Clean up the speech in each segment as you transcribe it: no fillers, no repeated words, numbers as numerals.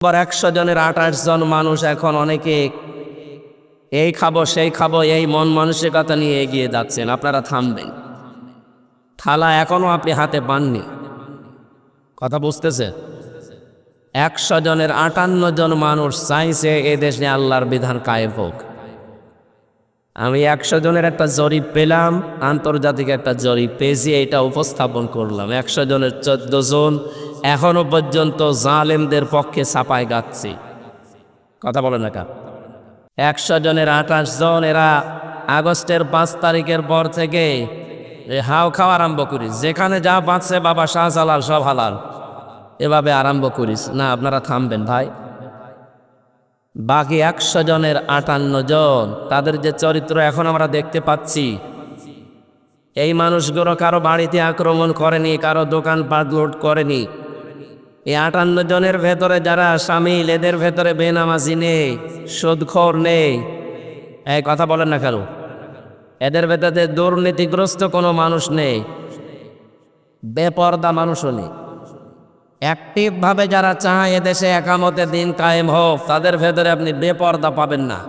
100 জনের 28 জন মানুষ এখন অনেকে এই খাবো সেই খাবো এই মন মানসিকতা নিয়ে এগিয়ে যাচ্ছেন। আপনারা থামবেন। থালা এখনো আপনি হাতে পাননি। কথা বুঝতেছেন? 100 জনের 58 জন মানুষ চাইছে এদেশে আল্লাহর বিধান কায়েম হোক। আমি 100 জনের একটা জরিপ পেলাম, আন্তর্জাতিক একটা জরিপ পেয়েছি, এটা উপস্থাপন করলাম। 100 জনের 14 জন এখনো পর্যন্ত জালেমদের পক্ষে ছাপায় গাচ্ছে। কথা বলেন না কেন? 100 জনের 28 জন এরা আগস্টের 5 তারিখের পর থেকে হাও খাওয়া আরম্ভ করিস, যেখানে যা বাঁচছে বাবা শাহজালাল সব হালাল, এভাবে আরম্ভ করিস না। আপনারা থামবেন ভাই। বাকি 100 জনের 58 জন তাদের যে চরিত্র এখন আমরা দেখতে পাচ্ছি, এই মানুষগুলো কারো বাড়িতে আক্রমণ করেনি, কারো দোকানপাট লুট করেনি। এই 58 জনের ভেতরে যারা শামিল, এদের ভেতরে বেনামাজি নেই, সুদখোর নেই। এই কথা বলেন না কেন? এদের ভেতরে দুর্নীতিগ্রস্ত কোনো মানুষ নেই, বেপরদা মানুষও নেই। অ্যাক্টিভভাবে যারা চায় এদেশে একামতের দিন কায়েম হোক, তাদের ভেতরে আপনি বেপরদা পাবেন না।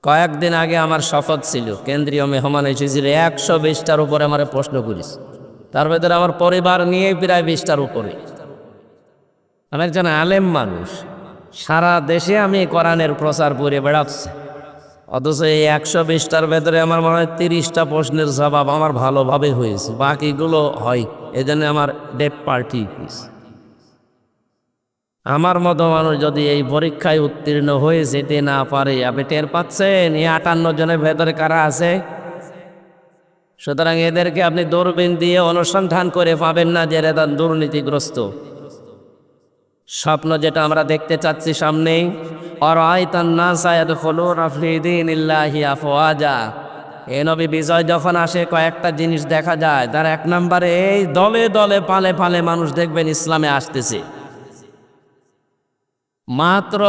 কয়েকদিন আগে আমার শপথ ছিল, কেন্দ্রীয় মেহমান এসেছিল, 120টার উপরে আমার প্রশ্ন করিস। তার ভেতরে আমার পরিবার নিয়ে প্রায় 20টার উপরে। আমি একজন আলেম মানুষ, সারা দেশে আমি কোরআনের প্রচার করে বেড়াচ্ছি, অথচ এই 120টার ভেতরে আমার মনে হয় 30টা প্রশ্নের জবাব আমার ভালোভাবে হয়েছে, বাকিগুলো হয়। এই জন্য আমার ডেপ পার্টি। আমার মতো মানুষ যদি এই পরীক্ষায় উত্তীর্ণ হয়ে যেতে না পারে, আপনি টের পাচ্ছেন এই 58 জনের ভেতরে কারা আছে? সুতরাং এদেরকে আপনি দূরবীন দিয়ে অনুসন্ধান করে পাবেন না যে এরা দুর্নীতিগ্রস্ত। স্বপ্ন যেটা আমরা দেখতে চাচ্ছি সামনেই, এ নবী বিজয় যখন আসে কয়েকটা জিনিস দেখা যায়। তার 1 নম্বরে এই দলে দলে পালে পালে মানুষ দেখবেন ইসলামে আসতেছে। মাত্র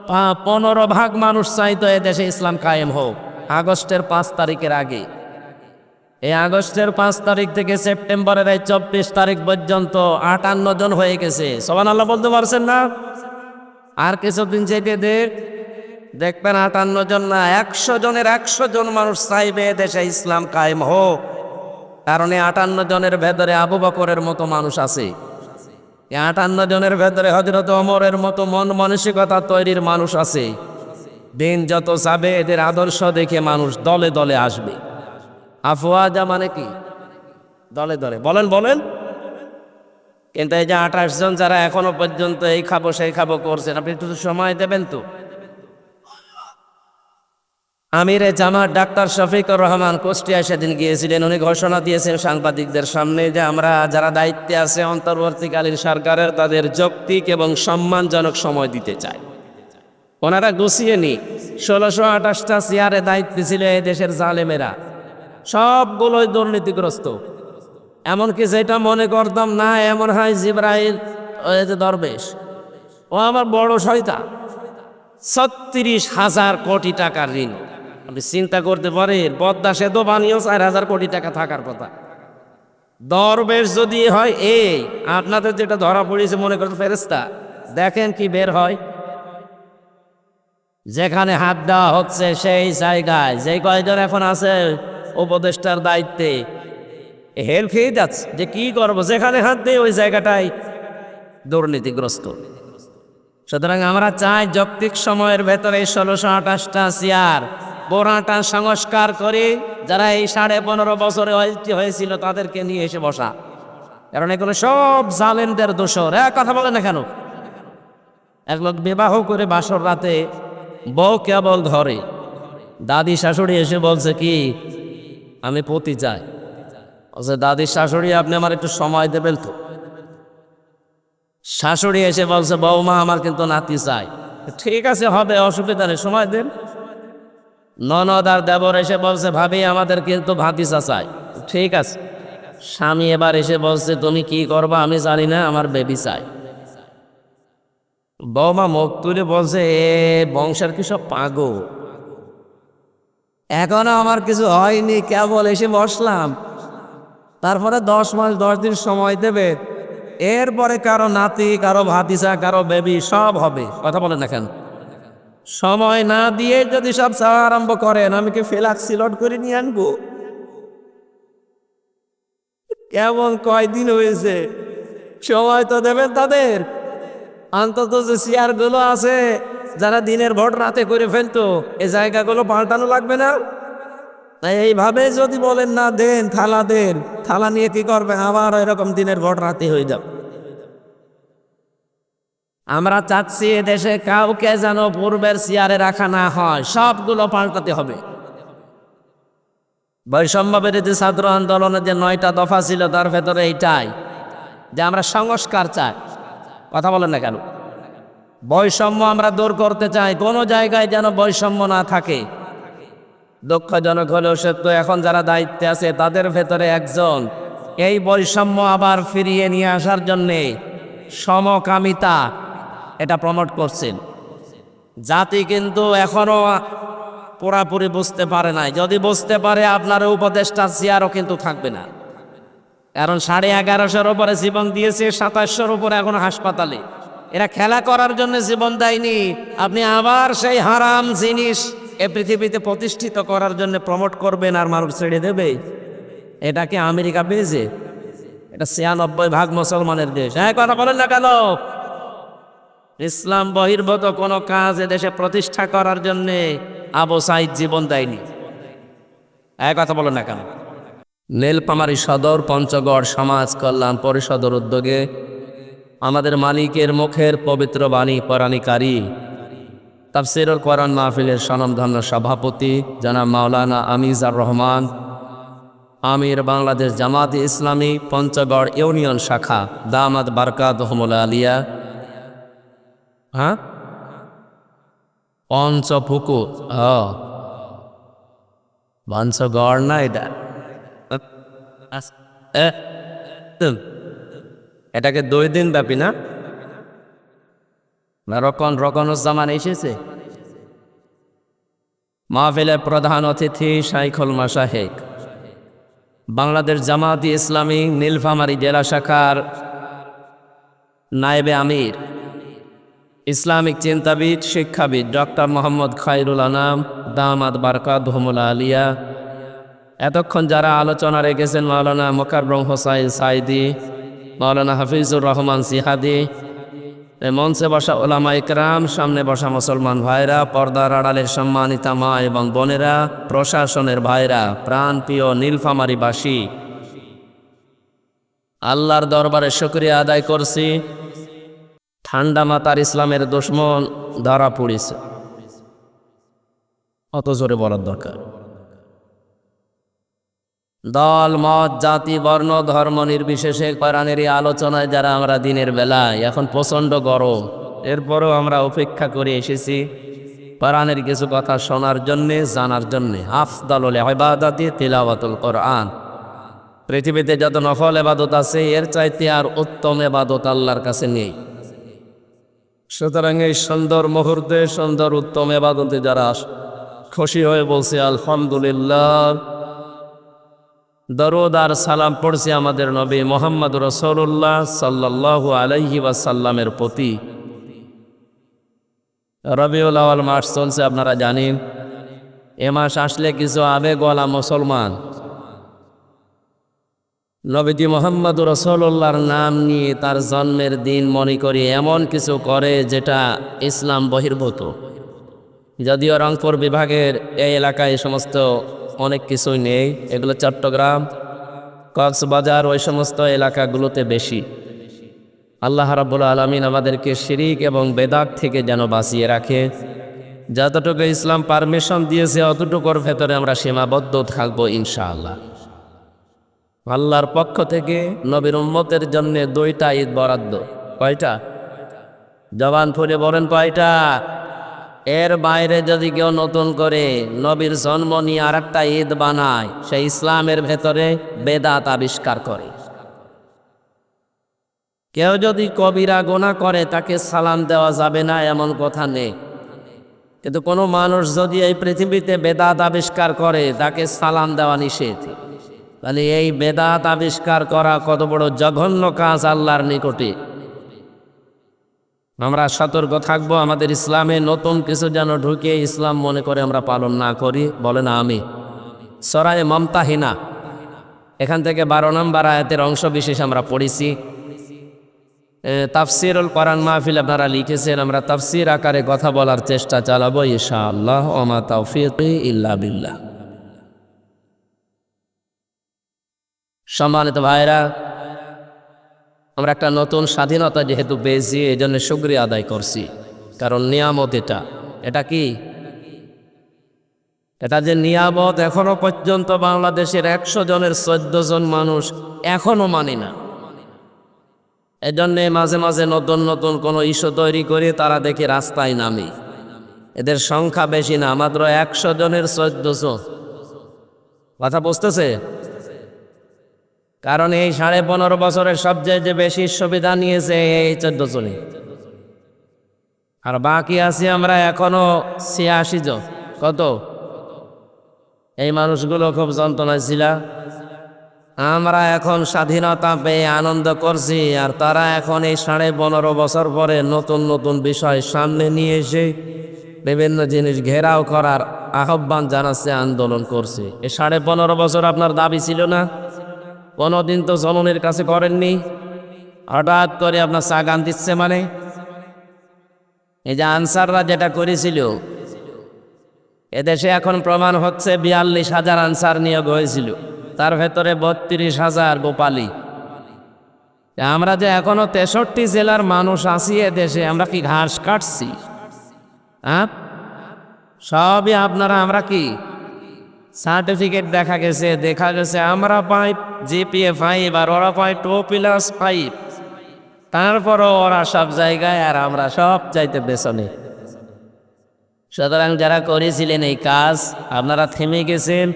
15% মানুষ চাইতো এ দেশে ইসলাম কায়েম হোক আগস্টের 5 তারিখের আগে। এই আগস্টের 5 তারিখ থেকে সেপ্টেম্বরের এই 24 তারিখ পর্যন্ত 58 জন হয়ে গেছে। সুবহানাল্লাহ বলতে পারছেন না? আর কিছুদিন যেতে দেখবেন 58 জন না, 100 জনের 100 জন মানুষ চাইবে দেশে ইসলাম কায়েম হোক। কারণ এই 58 জনের ভেতরে আবু বকরের মতো মানুষ আছে। এই 58 জনের ভেতরে হযরত ওমরের মতো মন মানসিকতা তৈরির মানুষ আছে। দিন যত যাবে এদের আদর্শ দেখে মানুষ দলে দলে আসবে। আফওয়াজা মানে কি? দলে দলে। বলেন বলেন। কিন্তু এই যে 28 জন যারা এখনো পর্যন্ত এই খাবো সেই খাবো করছেন, আপনি একটু সময় দেবেন তো। আমিরে জামাত ডাক্তার শফিকুর রহমান কুষ্টিয়ায় সেদিন গিয়েছিলেন। উনি ঘোষণা দিয়েছেন সাংবাদিকদের সামনে যে আমরা যারা দায়িত্বে আছে অন্তর্বর্তীকালীন সরকারের, তাদের যৌক্তিক এবং সম্মানজনক সময় দিতে চাই। ওনারা গুছিয়ে নি 1628টা চেয়ারে দায়িত্বে ছিল এই দেশের জালেমেরা, সবগুলোই দুর্নীতিগ্রস্ত। এমনকি যেটা মনে করতাম না, এমন হয় জিবরাইল ওই যে দরবেশ, ও আমার বড় শয়তান। 36,000 কোটি টাকার ঋণ। আপনি চিন্তা করতে পারেন, পদ্মা সেতু বানিয়েও 4,000 কোটি টাকা থাকার কথা। দরবেশ যদি হয় এই আপনাদের যেটা ধরা পড়েছে মনে করেন ফেরেশতা, দেখেন কি বের হয়। যেখানে হাত দেওয়া হচ্ছে সেই জায়গায় যে কয়জন এখন আছে উপদেষ্টার দায়িত্বে, হেল খেয়ে যাচ্ছে যে কি করবো, যেখানে হাত দেয় ওই জায়গাটাই দুর্নীতিগ্রস্ত। সুতরাং আমরা চাই যৌক্তিক সময়ের ভেতরে 1628টা চেয়ার পুরাটা সংস্কার করে যারা এই 15.5 বছরে হয়েছিল তাদেরকে নিয়ে এসে বসা। কারণ এগুলো সব জালেমদের দোষর। কথা বলে না কেন? এক লোক বিবাহ করে বাসর রাতে বউ কেবল ধরে, দাদি শাশুড়ি এসে বলছে কি আমি পতি চাই। বলছে দাদি শাশুড়ি আপনি আমার একটু সময় দেবেন তো। শাশুড়ি এসে বলছে বৌমা আমার কিন্তু নাতি চাই। ঠিক আছে হবে, অসুবিধা নেই, সময় দেন। ননদ আর দেবর এসে বলছে ভাবি আমাদের কিন্তু ভাতিজা চাই। ঠিক আছে। স্বামী এবার এসে বলছে তুমি কি করবা আমি জানি না, আমার বেবি চাই। বৌমা মুখ তুলে বলছে এ বংশের কি সব পাগল, এখনো আমার কিছু হয়নি, কেবল এসে বসলাম, তারপরে 10 মাস 10 দিন সময় দেবে, এরপরে কারো নাতি, কারো ভাতিজা, কারো বেবি সব হবে। কথা বলেন না কেন? সময় না দিয়ে যদি সব চাওয়া আরম্ভ করেন, আমি কি ফ্লাক্সি লোড করে নিয়ে আনবো? কেমন কয়দিন হয়েছে, সময় তো দেবেন তাদের। অন্তত যে চেয়ারগুলো আছে যারা দিনের ভোট রাতে করে ফেলতো, এই জায়গাগুলো পাল্টানো লাগবে না? তাই এইভাবে যদি বলেন না দেন, থালা দেন, থালা নিয়ে কি করবে? আবার এরকম দিনের ভোট রাতে হয়ে যাবে। আমরা চাচ্ছি দেশে কাউকে যেন পূর্বের চেয়ারে রাখা না হয়, সবগুলো পাল্টাতে হবে। বৈষম্য বিরোধী ছাত্র আন্দোলনের যে 9টা দফা ছিল তার ভেতরে এইটাই, যে আমরা সংস্কার চাই। কথা বলেন না কেন? বৈষম্য আমরা দূর করতে চাই, কোনো জায়গায় যেন বৈষম্য না থাকে। দুঃখজনক হলেও সত্য, এখন যারা দায়িত্বে আছে তাদের ভেতরে একজন এই বৈষম্য আবার ফিরিয়ে নিয়ে আসার জন্যে সমকামিতা এটা প্রমোট করছেন। জাতি কিন্তু এখনো পুরাপুরি বুঝতে পারে নাই। যদি বুঝতে পারে, আপনার উপদেষ্টা চেয়ারও কিন্তু থাকবে না। কারণ 1150-এর উপরে জীবন দিয়েছে, 2700-এর উপরে এখন হাসপাতালে। এরা খেলা করার জন্য জীবন দেয়নি। আপনি আবার সেই হারাম জিনিস এ পৃথিবীতে প্রতিষ্ঠিত করার জন্য প্রমোট করবেন আর মানুষ ছেড়ে দেবে? এটাকে আমেরিকা পেয়েছে? এটা 96% মুসলমানের দেশ। হ্যাঁ, কথা বলেন না কেন? ইসলাম বহির্ভূত কোনো কাজ এদেশে প্রতিষ্ঠা করার জন্যে আবু সাইদ জীবন দেয়নি। এক কথা বলেন না কেন? নীলফামারী সদর পঞ্চগড় সমাজ কল্যাণ পরিষদের উদ্যোগে আমাদের মালিকের মুখের পবিত্র বাণী পরাণীকারী তাফসীরুল কোরআন মাহফিলের স্বনামধন্য সভাপতি জনাব মাওলানা আমিজার রহমান, আমির বাংলাদেশ জামাতে ইসলামী পঞ্চগড় ইউনিয়ন শাখা, দামাত বারকাতুহুমুল আলিয়া। হ্যাঁ, পঞ্চপুকুর, পঞ্চগড় না এটা? এটাকে 2 দিন ব্যাপী না রকনুজ্জামান এসেছে। মাহফিলের প্রধান অতিথি শাইখুল মাশায়েখ, বাংলাদেশ জামাতে ইসলামী নীলফামারী জেলা শাখার নায়েবে আমির, ইসলামিক চিন্তাবিদ, শিক্ষাবিদ ডক্টর মোহাম্মদ খায়রুল আনাম, দামাত বারকাতুহুমুল আলিয়া। এতক্ষণ যারা আলোচনা রেখেছেন, মাওলানা মোকাররম হোসাইন সাইদি, মাওলানা হাফিজুর রহমান সিহাদি, মঞ্চে বসা ওলামা ইকরাম, সামনে বসা মুসলমান ভাইরা, পর্দার আড়ালের সম্মানিত মা এবং বোনেরা, প্রশাসনের ভাইরা, প্রাণপ্রিয় নীলফামারীবাসী, আল্লাহর দরবারে শুকরিয়া আদায় করছি। ঠান্ডা মাতার ইসলামের দুশমন ধরা পড়েছে। অত জোরে বলার দরকার? দল মত জাতি বর্ণ ধর্ম নির্বিশেষে কোরআনের এই আলোচনায় যারা আমরা দিনের বেলায়, এখন প্রচণ্ড গরম, এরপরও আমরা অপেক্ষা করে এসেছি কোরআনের কিছু কথা শোনার জন্যে, জানার জন্যে। আফদালুল ইবাদাতি তিলাওয়াতুল কোরআন। পৃথিবীতে যত নফল ইবাদত আছে এর চাইতে আর উত্তম ইবাদত আল্লাহর কাছে নেই। সুতরাং এই সুন্দর মুহূর্তে, সুন্দর উত্তম ইবাদতে যারা খুশি হয়ে বলছে আলহামদুলিল্লাহ, দরুদ আর সালাম পড়ছি আমাদের নবী মুহাম্মদ রাসূলুল্লাহ সাল্লাল্লাহু আলাইহি ওয়াসাল্লামের প্রতি। রবিউল আউয়াল মাস চলছে, আপনারা জানেন। এ মাস আসলে কিছু আবেগওয়ালা মুসলমান নবীজি মুহাম্মদ রাসূলুল্লাহর নাম নিয়ে তার জন্মের দিন মনে করে এমন কিছু করে যেটা ইসলাম বহির্ভূত। যদিও রংপুর বিভাগের এই এলাকায় সমস্ত অনেক কিছুই নেই, এগুলো চট্টগ্রাম, কক্সবাজার ওই সমস্ত এলাকাগুলোতে বেশি। আল্লাহ রাব্বুল আলামিন আমাদেরকে শিরিক এবং বেদাত থেকে যেন বাঁচিয়ে রাখে। যতটুকু ইসলাম পারমিশন দিয়েছে অতটুকুর ভেতরে আমরা সীমাবদ্ধ থাকবো ইনশাআল্লাহ। আল্লাহর পক্ষ থেকে নবীর উম্মতের জন্য 2টা ঈদ বরাদ্দ। কয়টা? জবান ফুলে বলেন কয়টা? এর বাইরে যদি কেউ নতুন করে নবীর জন্ম নিয়ে আরেকটা ঈদ বানায়, সে ইসলামের ভেতরে বেদাত আবিষ্কার করে। কেউ যদি কবিরা গুনাহ করে তাকে সালাম দেওয়া যাবে না এমন কথা নেই, কিন্তু কোনো মানুষ যদি এই পৃথিবীতে বেদাত আবিষ্কার করে তাকে সালাম দেওয়া নিষেধ। তাহলে এই বেদাত আবিষ্কার করা কত বড় জঘন্য কাজ আল্লাহর নিকটে। আমরা সতর্ক থাকবো, আমাদের ইসলামে নতুন কিছু যেন ঢুকে ইসলাম মনে করে আমরা পালন না করি। বলেন আমি। সূরা মুমতাহিনা, এখান থেকে 12 নম্বর আয়াতের অংশ বিশেষ আমরা পড়েছি। তাফসিরুল কোরআন মাহফিল আপনারা লিখেছেন, আমরা তাফসির আকারে কথা বলার চেষ্টা চালাবো ইনশাআল্লাহ। ওয়া মা তাওফীকি ইল্লা বিল্লাহ। সম্মানিত ভাইরা, আমরা একটা নতুন স্বাধীনতা যেহেতু পেয়েছি, এই জন্য শুকরিয়া আদায় করছি, কারণ নিয়ামত এটা কি? এটা যে নিয়ামত, এখনো পর্যন্ত বাংলাদেশের 100 জনের 14 জন মানুষ এখনো মানি না। এজন্যে মাঝে মাঝে নতুন নতুন কোনো ইস্যু তৈরি করে তারা দেখে রাস্তায় নামে। এদের সংখ্যা বেশি না, মাত্র 100 জনের 14 জন। কথা বুঝতেছে? কারণ এই 15.5 বছরের সবচেয়ে যে বেশি সুবিধা নিয়েছে এই 14 জনই, আর বাকি আছি আমরা এখনো 86 জন। কত? এই মানুষগুলো খুব যন্ত্রণায় ছিল। আমরা এখন স্বাধীনতা পেয়ে আনন্দ করছি, আর তারা এখন এই 15.5 বছর পরে নতুন নতুন বিষয় সামনে নিয়ে এসে বিভিন্ন জিনিস ঘেরাও করার আহ্বান জানাচ্ছে, আন্দোলন করছে। এই 15.5 বছর আপনার দাবি ছিল না? কোনোদিন তো জননের কাছে করেননি, হঠাৎ করে আপনার সাগান দিচ্ছে মানে? এই যে আনসাররা যেটা করেছিল, এদেশে এখন প্রমাণ হচ্ছে 42,000 আনসার নিয়োগ হয়েছিল, তার ভেতরে 32,000 গোপালী। আমরা যে এখনো 63 জেলার মানুষ আছি এদেশে, আমরা কি ঘাস কাটছি? হ্যাঁ, সবই আপনারা। আমরা কি সার্টিফিকেট দেখা গেছে আমরা পাই জিপিএ 5 আর ওরা পাই 2+5, তারপরও ওরা সব জায়গায় আর আমরা সব চাইতে পেছনে। সুতরাং যারা করেছিলেন এই কাজ, আপনারা থেমে গেছেন।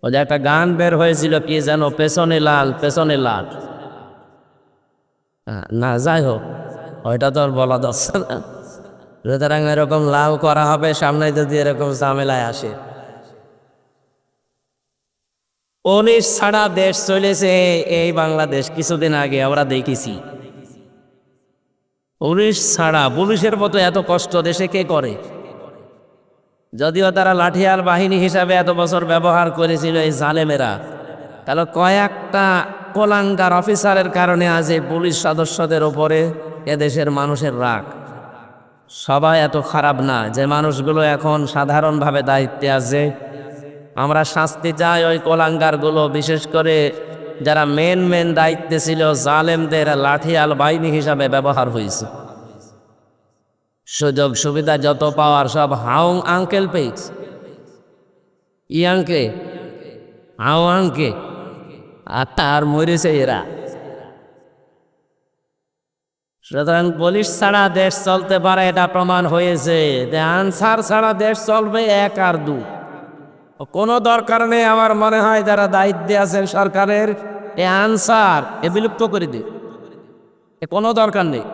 ও যে একটা গান বের হয়েছিল, কি যেন, পেছনে লাল পেছনে লাল, না যাই হোক, ওইটা তো আর বলা যাচ্ছে না। সুতরাং এরকম লাভ করা হবে সামনে যদি এরকম ঝামেলায় আসে। 19 ছাড়া দেশ চলেছে এই বাংলাদেশ, কিছুদিন আগে আমরা দেখেছি। 19 ছাড়া পুলিশের মতো এত কষ্ট দেশে কে করে? যদিও তারা লাঠিয়াল বাহিনী হিসাবে এত বছর ব্যবহার করেছিল এই জালেমেরা, তাহলে কয়েকটা কোলাঙ্গার অফিসারের কারণে আজ এই পুলিশ সদস্যদের ওপরে এদেশের মানুষের রাগ। সবাই এত খারাপ না যে মানুষগুলো এখন সাধারণভাবে দায়িত্বে আছে। আমরা শাস্তি চাই ওই কোলাঙ্গারগুলো, বিশেষ করে যারা মেন দায়িত্বে ছিল, জালেমদের লাঠিয়াল বাহিনী হিসাবে ব্যবহার হয়েছে। সুযোগ সুবিধা যত পাওয়ার সব হাউং আঙ্কেল পেয়েছে। ইয়াংকে হাউ আঙ্কে আর তার মরেছে এরা। সুতরাং পুলিশ ছাড়া দেশ চলতে পারে, এটা প্রমাণ হয়েছে। আনসার ছাড়া দেশ চলবে 1 আর 2, কোনো দরকার নেই। আমার মনে হয় যারা দায়িত্বে আছেন সরকারের, এই আনসার বিলুপ্ত করে দিই, কোনো দরকার নেই।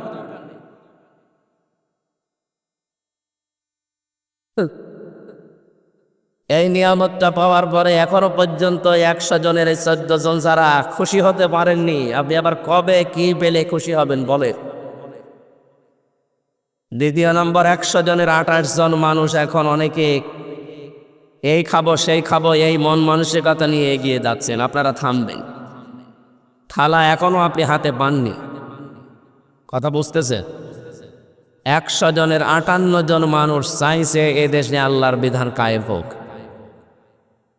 এই নিয়ামতটা পাওয়ার পরে এখনো পর্যন্ত 100 জনের 14 জন যারা খুশি হতে পারেননি, আপনি আবার কবে কি পেলে খুশি হবেন বলে? দ্বিতীয় নম্বর, 100 জনের 28 জন মানুষ এখন অনেকে এই খাবো সেই খাবো এই মন মানসিকতা নিয়ে এগিয়ে যাচ্ছেন। আপনারা থামবেন, থালা এখনো আপনি হাতে পাননি। কথা বুঝতেছে? 100 জনের 58 জন মানুষ চাইছে এদেশে আল্লাহর বিধান কায়েম হোক।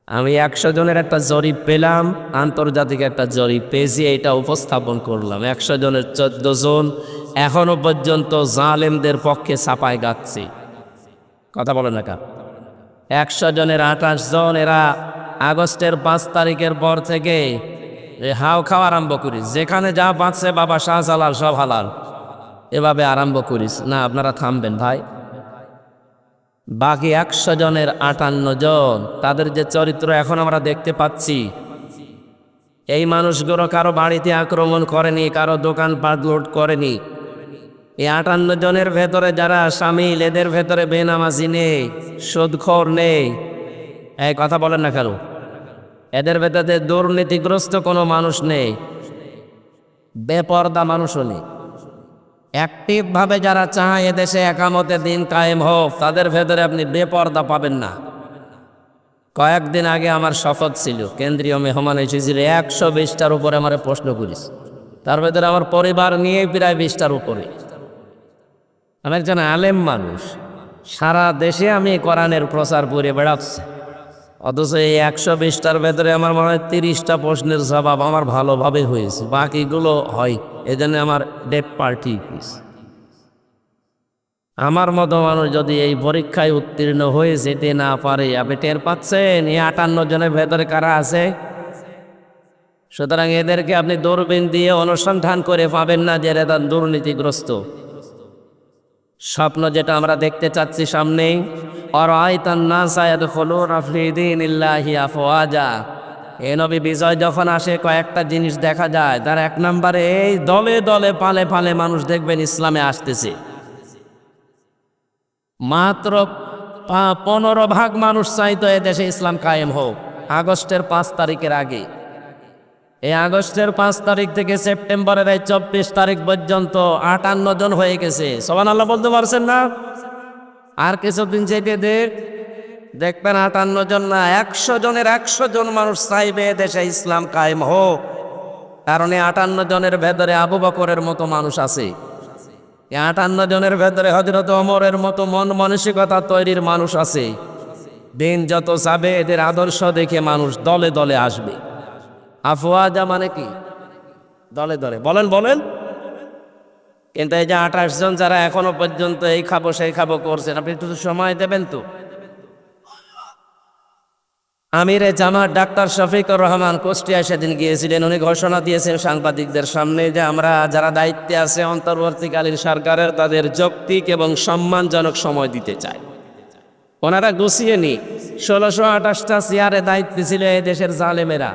আমি 100 জনের একটা জরিপ পেলাম, আন্তর্জাতিক একটা জরিপ পেয়েছি, এটা উপস্থাপন করলাম। 100 জনের 14 জন এখনো পর্যন্ত জালেমদের পক্ষে ছাপায় গাচ্ছে। কথা বলেন না কেন? 100 জনের 28 জন এরা আগস্টের 5 তারিখের পর থেকে হাও খাওয়া আরম্ভ করিস, যেখানে যা বাঁচছে বাবা শাহজালাল সব হালাল, এভাবে আরম্ভ করিস না। আপনারা থামবেন ভাই। বাকি 100 জনের 58 জন, তাদের যে চরিত্র এখন আমরা দেখতে পাচ্ছি, এই মানুষগুলো কারো বাড়িতে আক্রমণ করেনি, কারো দোকানপাট লুট করেনি। এই 58 জনের ভেতরে যারা শামিল, এদের ভেতরে বেনামাজি নেই, সুদখোর নেই। এই কথা বলেন না কেন? এদের ভেতরে দুর্নীতিগ্রস্ত কোনো মানুষ নেই, বেপরদা মানুষও নেই। অ্যাক্টিভভাবে যারা চায় এদেশে একামতে দিন কায়েম হোক, তাদের ভেতরে আপনি বেপরদা পাবেন না। কয়েকদিন আগে আমার শপথ ছিল, কেন্দ্রীয় মেহমান এসেছিল 120টার উপরে আমার প্রশ্ন করিস, তার ভেতরে আমার পরিবার নিয়ে প্রায় 20টার উপরে। আমি একজন আলেম মানুষ, সারা দেশে আমি কোরআনের প্রচার করে বেড়াচ্ছি, অথচ এই 120টার ভেতরে আমার মনে হয় 30টা প্রশ্নের জবাব আমার ভালোভাবে হয়েছে, বাকিগুলো হয়। এই জন্য আমার ডেট পার্টি। আমার মতো মানুষ যদি এই পরীক্ষায় উত্তীর্ণ হয়ে যেতে না পারে, আপনি টের পাচ্ছেন এই 58 জনের ভেতরে কারা আছে? সুতরাং এদেরকে আপনি দূরবীন দিয়ে অনুসন্ধান করে পাবেন না যে এরা দুর্নীতিগ্রস্ত। স্বপ্ন যেটা আমরা দেখতে চাচ্ছি সামনেই, এই নবী বিজয় যখন আসে কয়েকটা জিনিস দেখা যায়। তার এক নম্বরে এই দলে দলে পালে পালে মানুষ দেখবেন ইসলামে আসতেছে। মাত্র 15% মানুষ চাইতো এ দেশে ইসলাম কায়েম হোক আগস্টের 5 তারিখের আগে। এই আগস্টের 5 তারিখ থেকে সেপ্টেম্বরের এই 24 তারিখ পর্যন্ত 58 জন হয়ে গেছে। সুবহানাল্লাহ বলতে পারছেন না? আর কিছুদিন যেতে দেখবেন 58 জন না, 100 জনের 100 জন মানুষ চাইবে দেশে ইসলাম কায়েম হোক। কারণ এই 58 জনের ভেতরে আবু বকরের মতো মানুষ আছে, এই 58 জনের ভেতরে হযরত ওমরের মতো মন মানসিকতা তৈরির মানুষ আছে। দিন যত যাবে এদের আদর্শ দেখে মানুষ দলে দলে আসবে। আফওয়াজা মানে কি? দলে দলে। বলেন বলেন। কিন্তু এই যে 28 জন যারা এখনো পর্যন্ত এই খাবো সেই খাবো করছেন, আপনি একটু সময় দেবেন তো। আমিরে জামাত ডাক্তার শফিকুর রহমান কুষ্টিয়ায় সেদিন গিয়েছিলেন। উনি ঘোষণা দিয়েছেন সাংবাদিকদের সামনে যে আমরা যারা দায়িত্বে আছে অন্তর্বর্তীকালীন সরকারের, তাদের যৌক্তিক এবং সম্মানজনক সময় দিতে চাই। ওনারা গুছিয়ে নি 1628টা চেয়ারে দায়িত্বে ছিল এই দেশের জালেমেরা,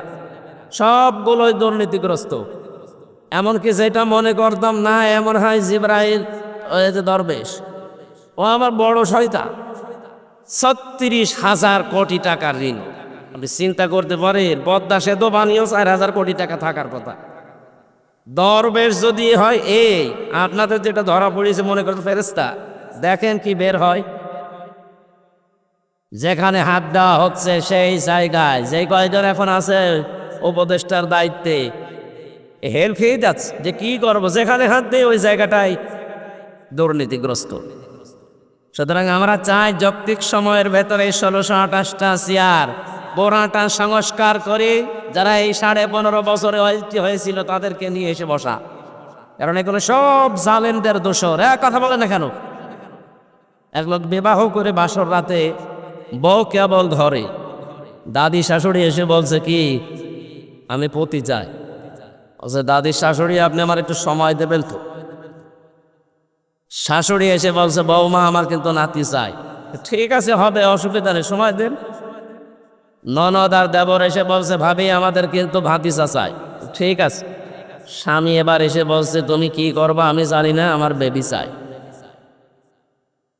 সবগুলোই দুর্নীতিগ্রস্ত। এমনকি যেটা মনে করতাম না, এমন হয় জিবরাইল ওই যে দরবেশ, ও আমার বড় শয়তান। 36,000 কোটি টাকার ঋণ। আপনি চিন্তা করতে পারেন, পদ্মা সেতু বানিয়েও 4,000 কোটি টাকা থাকার কথা। দরবেশ যদি হয় এই আপনাদের যেটা ধরা পড়েছে মনে করেন ফেরেশতা, দেখেন কি বের হয়। যেখানে হাত দেওয়া হচ্ছে সেই জায়গায় যে কয়জন এখন আছে উপদেষ্টার দায়িত্বে, হেল খেয়ে যাচ্ছে যে কি করবো, যেখানে হাত দেয় ওই জায়গাটাই দুর্নীতিগ্রস্ত। সুতরাং আমরা চাই যৌক্তিক সময়ের ভেতরে 1628টা চেয়ার পুরাটা সংস্কার করে যারা এই 15.5 বছরে হয়েছিল তাদেরকে নিয়ে এসে বসা। কারণ এগুলো সব জালেমদের দোষর। কথা বলে না কেন? এক লোক বিবাহ করে বাসর রাতে বউ কেবল ধরে, দাদি শাশুড়ি এসে বলছে কি আমি পতি চাই। বলছে দাদি শাশুড়ি আপনি আমার একটু সময় দেবেন তো। শাশুড়ি এসে বলছে বৌমা আমার কিন্তু নাতি চাই। ঠিক আছে হবে, অসুবিধা নেই, সময় দেন। ননদ আর দেবর এসে বলছে ভাবি আমাদের কিন্তু ভাতিজা চাই। ঠিক আছে। স্বামী এবার এসে বলছে তুমি কি করবা আমি জানি না, আমার বেবি চাই।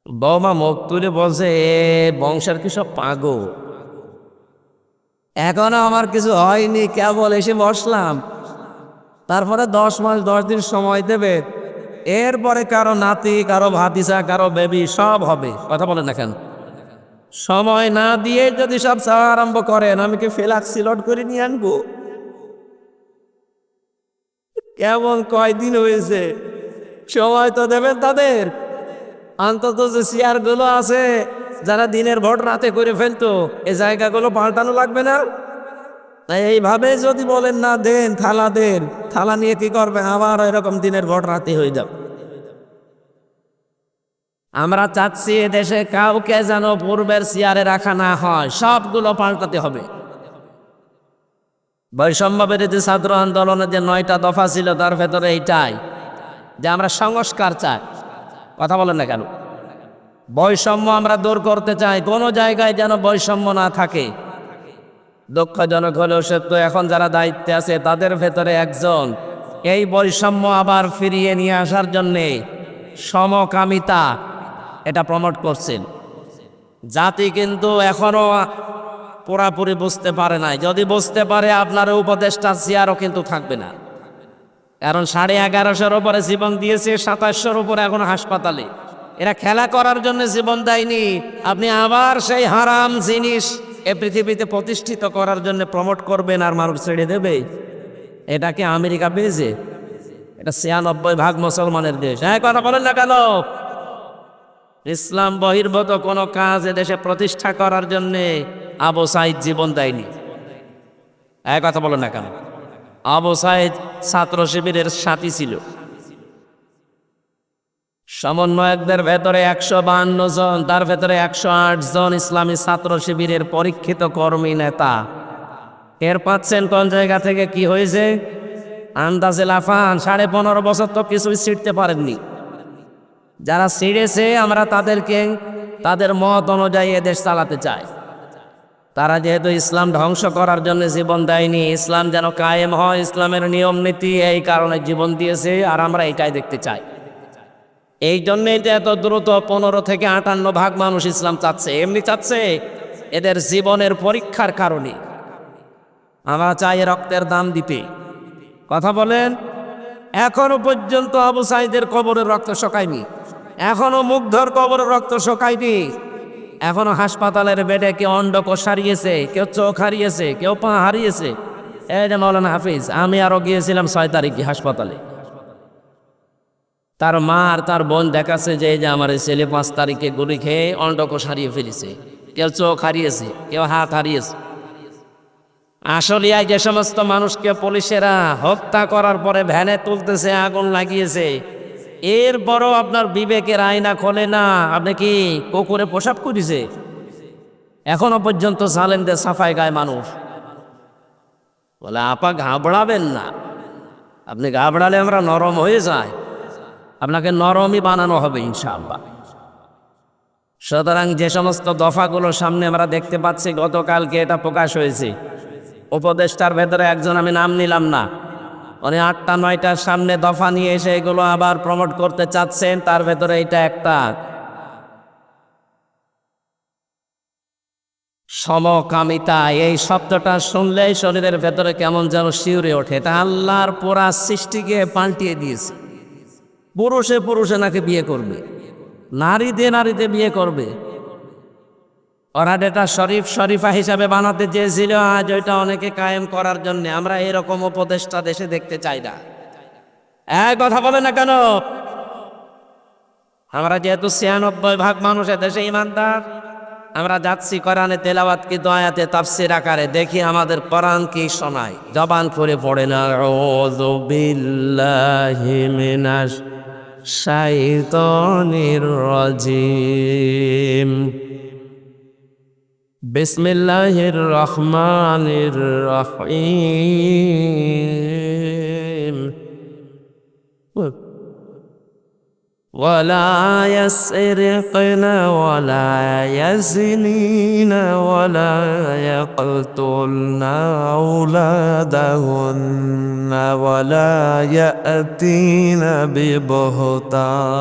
বৌমা মুখ তুলে বলছে এ বংশের কি সব পাগল, এখনো আমার কিছু হয়নি, কেবল এসে বসলাম, তারপরে 10 মাস 10 দিন সময় দেবে, এরপরে কারো নাতি কারো ভাতিজা কারো বেবি সব হবে। কথা বলেন না কেন? সময় না দিয়ে যদি সব চাওয়া আরম্ভ করেন আমি কি ফ্লাক্সি লোড করে নিয়ে আনবো? কেমন কয়দিন হয়েছে, সময় তো দেবেন তাদের। অন্তত যে চেয়ারগুলো আছে যারা দিনের ভোট রাতে করে ফেলতো, এই জায়গাগুলো পাল্টানো লাগবে না? তাই এইভাবে যদি বলেন না দেন, থালা দেন, থালা নিয়ে কি করবে, আবার এরকম দিনের ভোট রাতে হয়ে যাবে। আমরা চাচ্ছি দেশে কাউকে যেন পূর্বের চেয়ারে রাখা না হয়, সবগুলো পাল্টাতে হবে। বৈষম্য বিরোধী ছাত্র আন্দোলনের যে 9টা দফা ছিল তার ভেতরে এইটাই যে আমরা সংস্কার চাই। কথা বলেন না কেন? বৈষম্য আমরা দূর করতে চাই, কোনো জায়গায় যেন বৈষম্য না থাকে। দুঃখজনক হলেও সত্য, এখন যারা দায়িত্বে আছে তাদের ভেতরে একজন এই বৈষম্য আবার ফিরিয়ে নিয়ে আসার জন্যে সমকামিতা এটা প্রমোট করছেন। জাতি কিন্তু এখনো পুরাপুরি বুঝতে পারে নাই। যদি বুঝতে পারে আপনার উপদেশটা চেয়ারও কিন্তু থাকবে না, কারণ 1150-এর উপরে জীবন দিয়েছে, 2700-এর উপরে এখন হাসপাতালে। এরা খেলা করার জন্য জীবন দেয়নি। আপনি আবার সেই হারাম জিনিস এ পৃথিবীতে প্রতিষ্ঠিত করার জন্য প্রমোট করবেন আর মানুষ ছেড়ে দেবে? এটাকে আমেরিকা পেয়েছে? এটা 96% মুসলমানের দেশ। হ্যাঁ, কথা বলেন না কেন? ইসলাম বহির্ভূত কোনো কাজ এদেশে প্রতিষ্ঠা করার জন্যে আবু সাইদ জীবন দেয়নি। এক কথা বলেন না কেন? আবু সাইদ ছাত্র শিবিরের সাথী ছিল। সমন্বয়কদের ভেতরে 152 জন, তার ভেতরে 108 জন ইসলামী ছাত্র শিবিরের পরীক্ষিত কর্মী নেতা। এর পাচ্ছেন কোন জায়গা থেকে? কি হয়েছে? আন্দাজে লাফান। 15.5 বছর তো কিছুই ছিঁড়তে পারেননি। যারা ছিঁড়েছে আমরা তাদেরকে তাদের মত অনুযায়ী এদেশ চালাতে চাই। তারা যেহেতু ইসলাম ধ্বংস করার জন্য জীবন দেয়নি, ইসলাম যেন কায়েম হয়, ইসলামের নিয়ম নীতি, এই কারণে জীবন দিয়েছে, আর আমরা এটাই দেখতে চাই। এই জন্যই যে এত দ্রুত 15 থেকে 58% মানুষ ইসলাম চাচ্ছে। এমনি চাচ্ছে, এদের জীবনের পরীক্ষার কারণে। আমরা চাই রক্তের দাম দিতে। কথা বলেন। এখনো পর্যন্ত আবু সাইদের কবরের রক্ত শোকায়নি, এখনো মুগ্ধর কবরের রক্ত শোকায়নি। এখনো হাসপাতালের বেডে কেউ অন্ডকোষ হারিয়েছে, কেউ চোখ হারিয়েছে, কেউ পা হারিয়েছে। এই যে মাওলানা হাফিজ, আমি আরো গিয়েছিলাম 6 তারিখে হাসপাতালে। তার মা আর তার বোন দেখাচ্ছে যে এই যে আমার ছেলে 5 তারিখে গুলি খেয়ে অন্ডকোষ হারিয়ে ফেলেছে, কেউ চোখ হারিয়েছে, কেউ হাত হারিয়েছে। আসলে যে সমস্ত মানুষকে পুলিশেরা হত্যা করার পরে ভ্যানে তুলতেছে, আগুন লাগিয়েছে, এরপরও আপনার বিবেকের আয়না খোলে না। আপনি কি কুকুরে পোশাক করেছে? এখনো পর্যন্ত সালেনদের সাফাই গায়ে মানুষ বলে, আপা ঘাবড়াবেন না, আপনি ঘাবড়ালে আমরা নরম হয়ে যাই, আপনাকে নরমই বানানো হবে ইনশাআল্লাহ। সুতরাং যে সমস্ত দফাগুলো সামনে আমরা দেখতে পাচ্ছি, গতকালকে এটা প্রকাশ হয়েছে। উপদেষ্টার ভেতরে একজন, আমি নাম নিলাম না, উনি 8টা-9টার সামনে দফা নিয়ে এসে এগুলো আবার প্রমোট করতে চাচ্ছেন। তার ভেতরে এটা একটা। সমকামিতা, এই শব্দটা শুনলেই শরীরের ভেতরে কেমন যেন শিউরে ওঠে। এটা আল্লাহর পুরা সৃষ্টিকে পাল্টিয়ে দিয়েছে। পুরুষে পুরুষে নাকি বিয়ে করবে, নারীতে নারীতে বিয়ে করবে। ওরা এটা শরীফা হিসাবে বানাতে চেয়েছিল, আজ ওইটা অনেকে কায়েম করার জন্য। আমরা এরকম উপদেষ্টা দেশে দেখতে চাই না। এক কথা বলে না কেন? আমরা যেহেতু 96% মানুষ দেশে ইমানদার, আমরা যাচ্ছি কোরআনে তেলাওয়াত কি আয়াতে তাফসীর আকারে, দেখি আমাদের কোরআন কি শোনায়। জবান করে পড়ে না, আউযু বিল্লাহি মিনাশ শাইতানির রাজিম, বিসমিল্লাহির রহমানির রহিম, ওয়ালা ইয়াসরিকনা ওয়ালা ইয়াজনিনা ওয়ালা ইয়াকতুলনা আওলাদাহুন্না ওয়ালা ইয়াতিনা বিবহতান।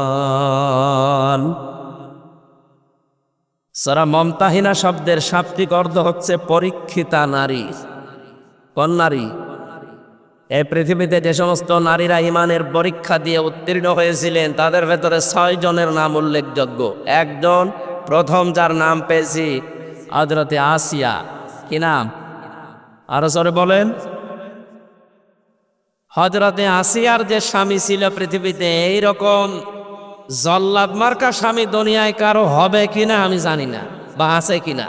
সূরা মুমতাহিনা শব্দের শাব্দিক অর্থ হচ্ছে পরীক্ষিতা নারী। কোন নারী? এই পৃথিবীতে যে সমস্ত নারীরা ইমানের পরীক্ষা দিয়ে উত্তীর্ণ হয়েছিলেন, তাদের ভেতরে 6 জনের নাম উল্লেখযোগ্য। একজন, প্রথম যার নাম পেয়েছি, হযরতে আসিয়া। কি নাম? আরো জোরে বলেন। হযরতে আসিয়ার যে স্বামী ছিল পৃথিবীতে, এইরকম জল্লাদ মার্কা স্বামী দুনিয়ায় কারো হবে কিনা আমি জানি না, বা আছে কিনা।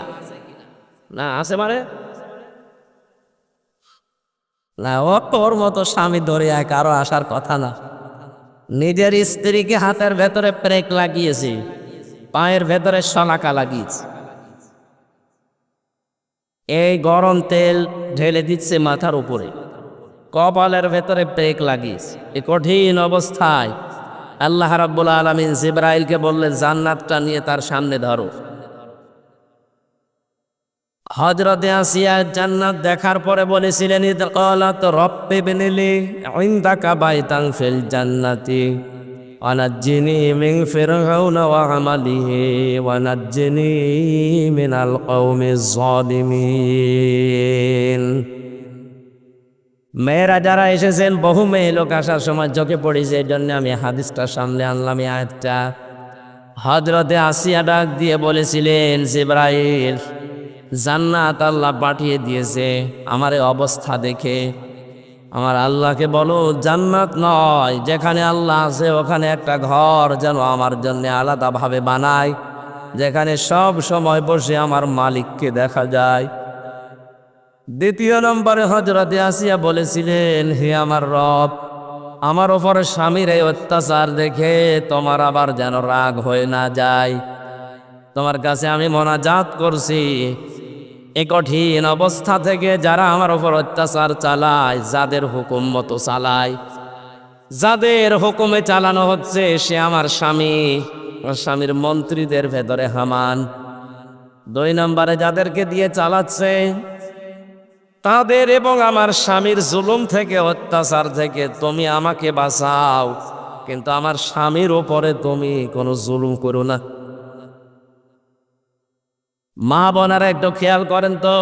না আছে মানে না, ওর মতো স্বামী দরিয়ায় কারো আসার কথা না। নিজের স্ত্রীকে হাতের ভেতরে প্রেক লাগিয়েছে, পায়ের ভেতরে শলাকা লাগিয়েছে, এই গরম তেল ঢেলে দিচ্ছে মাথার উপরে, কপালের ভেতরে প্রেক লাগিয়েছে। এই কঠিন অবস্থায় আল্লাহ রাব্বুল আলামিন জিবরাইলকে বললেন, জান্নাতটা নিয়ে তার সামনে ধরো। হযরতে আসিয়া জান্নাত দেখার পরে বলেছিলেন, ইদ ক্বালাত রাব্বি ইবনিলি ইনদাকা বাইতান ফিল জান্নাতি ওয়ানাজ্জিনি মিন ফিরআউনা ওয়া আমালিহি ওয়ানাজ্জিনি মিনাল কওমিজ জালিমিন। মেয়েরা যারা এসেছেন, বহু মেয়ে লোক আসার সময় চোখে পড়েছে, এই জন্য আমি হাদিসটা সামনে আনলাম। এই আয়াতটা হযরতে আসিয়া ডাক দিয়ে বলেছিলেন, জিবরাইল, জান্নাত আল্লাহ পাঠিয়ে দিয়েছে আমার এই অবস্থা দেখে। আমার আল্লাহকে বলো জান্নাত নয়, যেখানে আল্লাহ আছে ওখানে একটা ঘর যেন আমার জন্য আলাদাভাবে বানায়, যেখানে সব সময় বসে আমার মালিককে দেখা যায়। দ্বিতীয় নম্বরে হযরতে আসিয়া বলেছিলেন, হে আমার রব, আমার ওপরে স্বামীর এই অত্যাচার দেখে তোমার আবার যেন রাগ হয়ে না যায়। তোমার কাছে আমি মোনাজাত করছি, এই কঠিন অবস্থা থেকে যারা আমার ওপর অত্যাচার চালায়, যাদের হুকুম মতো চালায়, যাদের হুকুমে চালানো হচ্ছে, সে আমার স্বামী, স্বামীর মন্ত্রীদের ভেতরে হামান। দুই নম্বরে যাদেরকে দিয়ে চালাচ্ছে, তাদের এবং আমার স্বামীর জুলুম থেকে, অত্যাচার থেকে তুমি আমাকে বাঁচাও, কিন্তু আমার স্বামীর ওপরে তুমি কোনো জুলুম করো না। মা বোনেরা একটু খেয়াল করেন তো,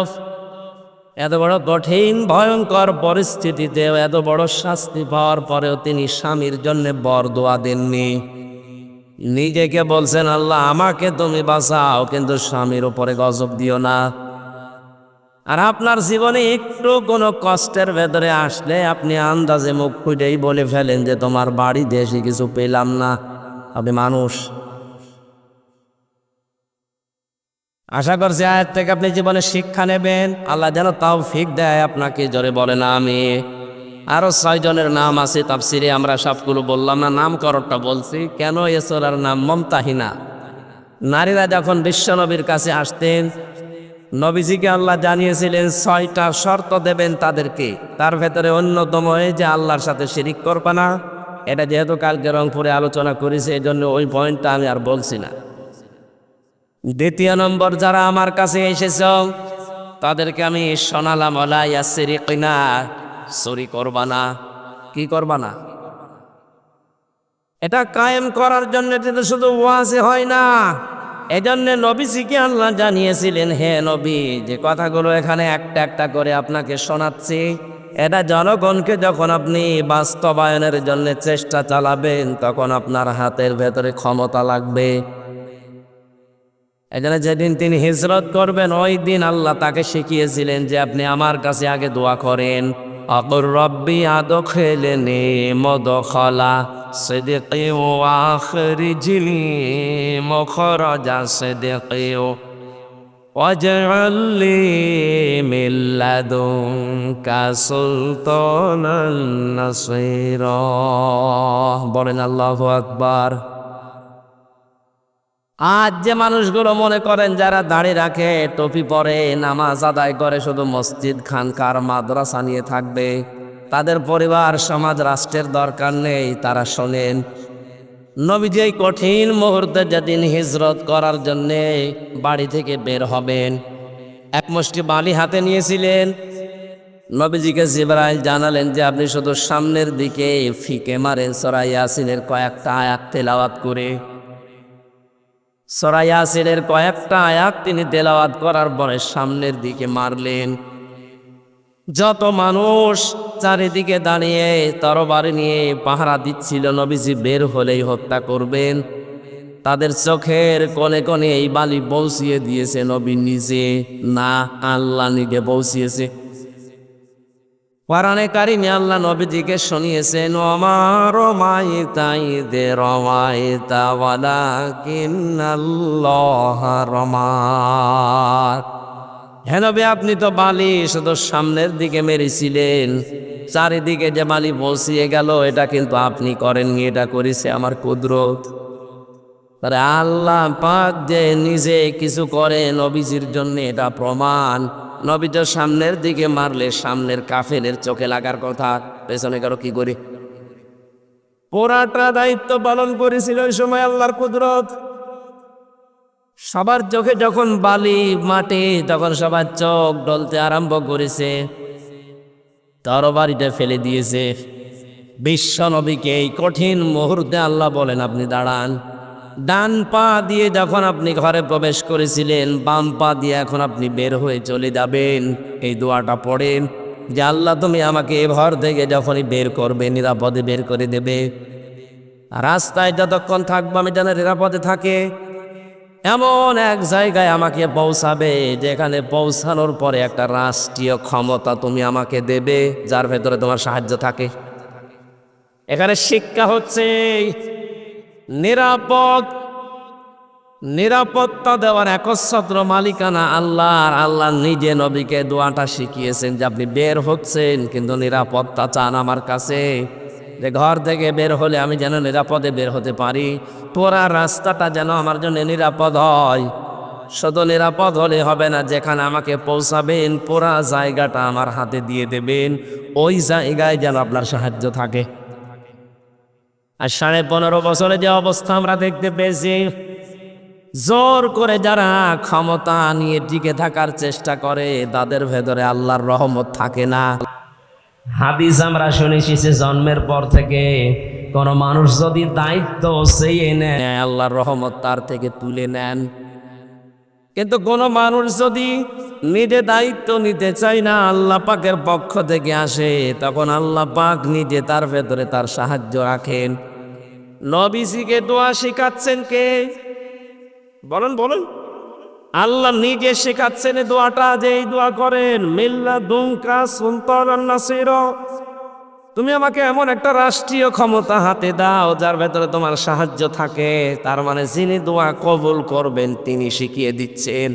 এত বড় কঠিন ভয়ঙ্কর পরিস্থিতিতেও এত বড় শাস্তি পাওয়ার পরেও তিনি স্বামীর জন্য বরদোয়া দেননি। নিজেকে বলছেন, আল্লাহ আমাকে তুমি বাঁচাও, কিন্তু স্বামীর উপরে গজব দিও না। আর আপনার জীবনে একটু কোনো কষ্টের ভেতরে আসলে আপনি আন্দাজে মুখ ফুটেই বলে ফেলেন যে তোমার বাড়ি দেশে কিছু পেলাম না। আপনি মানুষ। আশা করছি আয়াত থেকে আপনি জীবনে শিক্ষা নেবেন। আল্লাহ যেন তৌফিক দেয় আপনাকে। জোরে বলেন আমিন। আরো 6 জনের নাম আছে তাফসিরে, আমরা সবগুলো বললাম না, নামকরণটা বলছি। কেন এ সূরার নাম মুমতাহিনা? নারীরা যখন বিশ্বনবীর কাছে আসতেন, নবীজিকে আল্লাহ জানিয়েছিলেন 6টা শর্ত দেবেন তাদেরকে। তার ভেতরে অন্যতম এই যে আল্লাহর সাথে শিরিক করবে না। এটা যেহেতু কালকে রংপুরে আলোচনা করেছে, এই জন্য ওই পয়েন্টটা আমি আর বলছি না। দ্বিতীয় নম্বর, যারা আমার কাছে এসেছ তাদেরকে আমি শোনালাম, ওয়ালা ইয়াসরিকনা, চুরি করবা না। কি করবা না? এটা কায়েম করার জন্য কিন্তু শুধু ওয়াজে হয় না। এজন্য নবীজিকে আল্লাহ জানিয়েছিলেন, হে নবী, যে কথাগুলো এখানে একটা একটা করে আপনাকে শোনাচ্ছি, এটা জনগণকে যখন আপনি বাস্তবায়নের জন্য চেষ্টা চালাবেন, তখন আপনার হাতের ভেতরে ক্ষমতা লাগবে। এজন্য যেদিন তিনি হিজরত করবেন, ওই দিন আল্লাহ তাকে শিখিয়েছিলেন যে আপনি আমার কাছে আগে দোয়া করেন, আকুর রব্বি আদখিলনি মুদখালা সিদকি ওয়া আখরিজনি মুখরাজা সিদকি ওয়াজআল লি মিন লাদুনকা সুলতানান নাসীরা। বলেন আল্লাহু আকবার। আজ যে মানুষগুলো মনে করেন যারা দাড়ি রাখে, টুপি পরে, নামাজ আদায় করে, শুধু মসজিদ, খানকার, মাদ্রাসা নিয়ে থাকবে, তাদের পরিবার, সমাজ, রাষ্ট্রের দরকার নেই। তারা শোনেন, নবীজি এই কঠিন মুহূর্তে যেদিন হিজরত করার জন্যে বাড়ি থেকে বের হবেন, এক মুষ্টি বালি হাতে নিয়েছিলেন। নবীজিকে জিবরাইল জানালেন যে আপনি শুধু সামনের দিকে ফিকে মারেন সূরা ইয়াসিনের কয়েকটা আয়াত তেলাওয়াত করে। সূরা ইয়াসিনের কয়েকটা আয়াত তিনি তেলাওয়াত করার পরে সামনের দিকে মারলেন। যত মানুষ চারিদিকে দাঁড়িয়ে তরবারি নিয়ে পাহারা দিচ্ছিল, নবীজি বের হলেই হত্যা করবেন, তাদের চোখের কোণে কোণে এই বালি পৌঁছিয়ে দিয়েছে নবী নিজে না, আল্লাহ নিজে পৌঁছিয়েছে। কোরআনে কারিমে আল্লাহ নবীজিকে শুনিয়েছেন, ওমা রমাইতা ইয রমাইতা ওয়ালাকিন্নাল্লাহা রমা। হে নবী, আপনি তো বালি শুধু সামনের দিকে মেরেছিলেন, চারিদিকে যে বালি পৌঁছিয়ে গেল এটা কিন্তু আপনি করেননি, এটা করেছে আমার কুদরত। তাহলে আল্লাহ পাক যে নিজে কিছু করে নবীজির জন্য, এটা প্রমাণ। নবী তো সামনের দিকে মারলে সামনের কাফেরের চোখে লাগার কথা, পেছনে কারো কি করে? পুরাটা দায়িত্ব পালন করেছিল ওই সময় আল্লাহর কুদরত। সবার চোখে যখন বালি মাটি, তখন সবার চোখ ডলতে আরম্ভ করেছে, তরবারিটা ফেলে দিয়েছে। বিশ্ব নবীকে এই কঠিন মুহূর্তে আল্লাহ বলেন আপনি দাঁড়ান। ডান পা দিয়ে যখন আপনি ঘরে প্রবেশ করেছিলেন, বাম পা দিয়ে এখন আপনি বের হয়ে চলে যাবেন। এই দোয়াটা পড়েন যে আল্লাহ তুমি আমাকে এ ঘর থেকে যখনই বের করবে নিরাপদে বের করে দেবে। রাস্তায় যতক্ষণ থাকবো আমি যেন নিরাপদে থাকে, এমন এক জায়গায় আমাকে পৌঁছাবে যেখানে পৌঁছানোর পরে একটা রাষ্ট্রীয় ক্ষমতা তুমি আমাকে দেবে যার ভেতরে তোমার সাহায্য থাকে। এখানে শিক্ষা হচ্ছে নিরাপত্তা দেওয়ার একচ্ছত্র মালিকানা আল্লাহর। আল্লাহ নিজে নবীকে দোয়াটা শিখিয়েছেন যে আপনি বের হচ্ছেন কিন্তু নিরাপত্তা চান আমার কাছে, যে ঘর থেকে বের হলে আমি যেন নিরাপদে বের হতে পারি, পুরা রাস্তাটা যেন আমার জন্য নিরাপদ হয়। শুধু নিরাপদ হলে হবে না, যেখানে আমাকে পৌঁছাবেন পুরা জায়গাটা আমার হাতে দিয়ে দেবেন, ওই জায়গায় যেন আপনার সাহায্য থাকে। আর 15.5 বছরে যে অবস্থা আমরা দেখতে পেয়েছি, জোর করে যারা ক্ষমতা নিয়ে টিকে থাকার চেষ্টা করে তাদের ভেতরে আল্লাহর রহমত থাকে না। হাদিস আমরা শুনেছি যে জন্মের পর থেকে কোন মানুষ যদি দায়িত্ব চেয়ে নেয় আল্লাহর রহমত তার থেকে তুলে নেন, কিন্তু কোন মানুষ যদি নিজে দায়িত্ব নিতে চায় না আল্লাহ পাকের পক্ষ থেকে আসে, তখন আল্লাহ পাক নিজে তার ভেতরে তার সাহায্য রাখেন। নবীজিকে দোয়া শেখাচ্ছেন কে? বলেন বলেন। আল্লাহ নিজে শেখাচ্ছেন এই দোয়াটা, যে এই দোয়া করেন মিল্লা দুমকা সুলতানান নাসির, তুমি আমাকে এমন একটা রাষ্ট্রীয় ক্ষমতা হাতে দাও যার ভেতরে তোমার সাহায্য থাকে। তার মানে যিনি দোয়া কবুল করবেন তিনি শিখিয়ে দিচ্ছেন।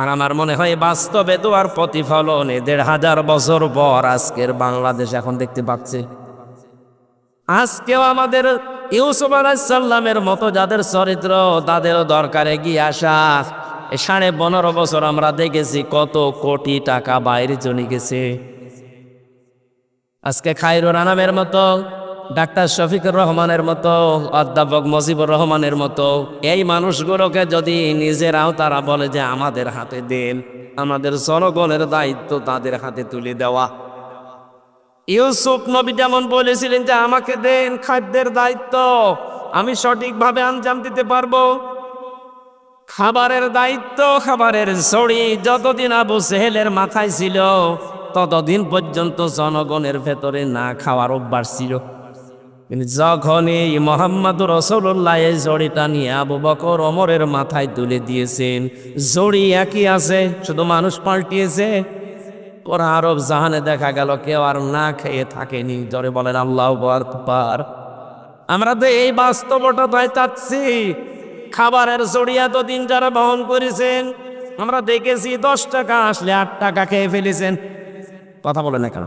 আর আমার মনে হয় বাস্তবে দোয়ার প্রতিফলন 1500 বছর পর আজকের বাংলাদেশ এখন দেখতে পাচ্ছে। আজকেও আমাদের ইউসুফ আলাইহিস সালামের মতো যাদের চরিত্র তাদেরও দরকারে গিয়ে আসা। 15.5 বছর আমরা দেখেছি কত কোটি টাকা বাইরে চলে গেছে। আজকে খায়রুল আনামের মতো, ডাক্তার শফিকুর রহমানের মতো, অধ্যাপক মুজিবুর রহমানের মতো এই মানুষগুলোকে যদি নিজেরাও তারা বলে যে আমাদের হাতে দেন, আমাদের জনগণের দায়িত্ব তাদের হাতে তুলে দেওয়া। ইউসুফ নবী যেমন বলেছিলেন যে আমাকে দেন খাদ্যের দায়িত্ব, আমি সঠিকভাবে আঞ্জাম দিতে পারবো। খাবারের দায়িত্ব, খাবারের ছড়ি যতদিন আবু জেহেলের মাথায় ছিল ততদিন পর্যন্ত জনগণের ভেতরে না খাওয়ার অভ্যাস ছিল। কিন্তু যখনই মুহাম্মদুর রাসূলুল্লাহ এই জড়িটা নিয়ে আবু বকর ওমরের মাথায় তুলে দিয়েছেন, জড়ি একই আছে, শুধু মানুষ পাল্টিয়েছে। ওরা আরব জাহানে দেখা গেল কেউ আর না খেয়ে থাকেনি। জোরে বলেন আল্লাহু আকবার। আমরা তো এই বাস্তবতা তাই চাচ্ছি। খাবারের জড়িয়া তো দিন যারা বহন করেছেন আমরা দেখেছি 10 টাকা আসলে 8 টাকা খেয়ে ফেলেছেন। কথা বলেন না কেন?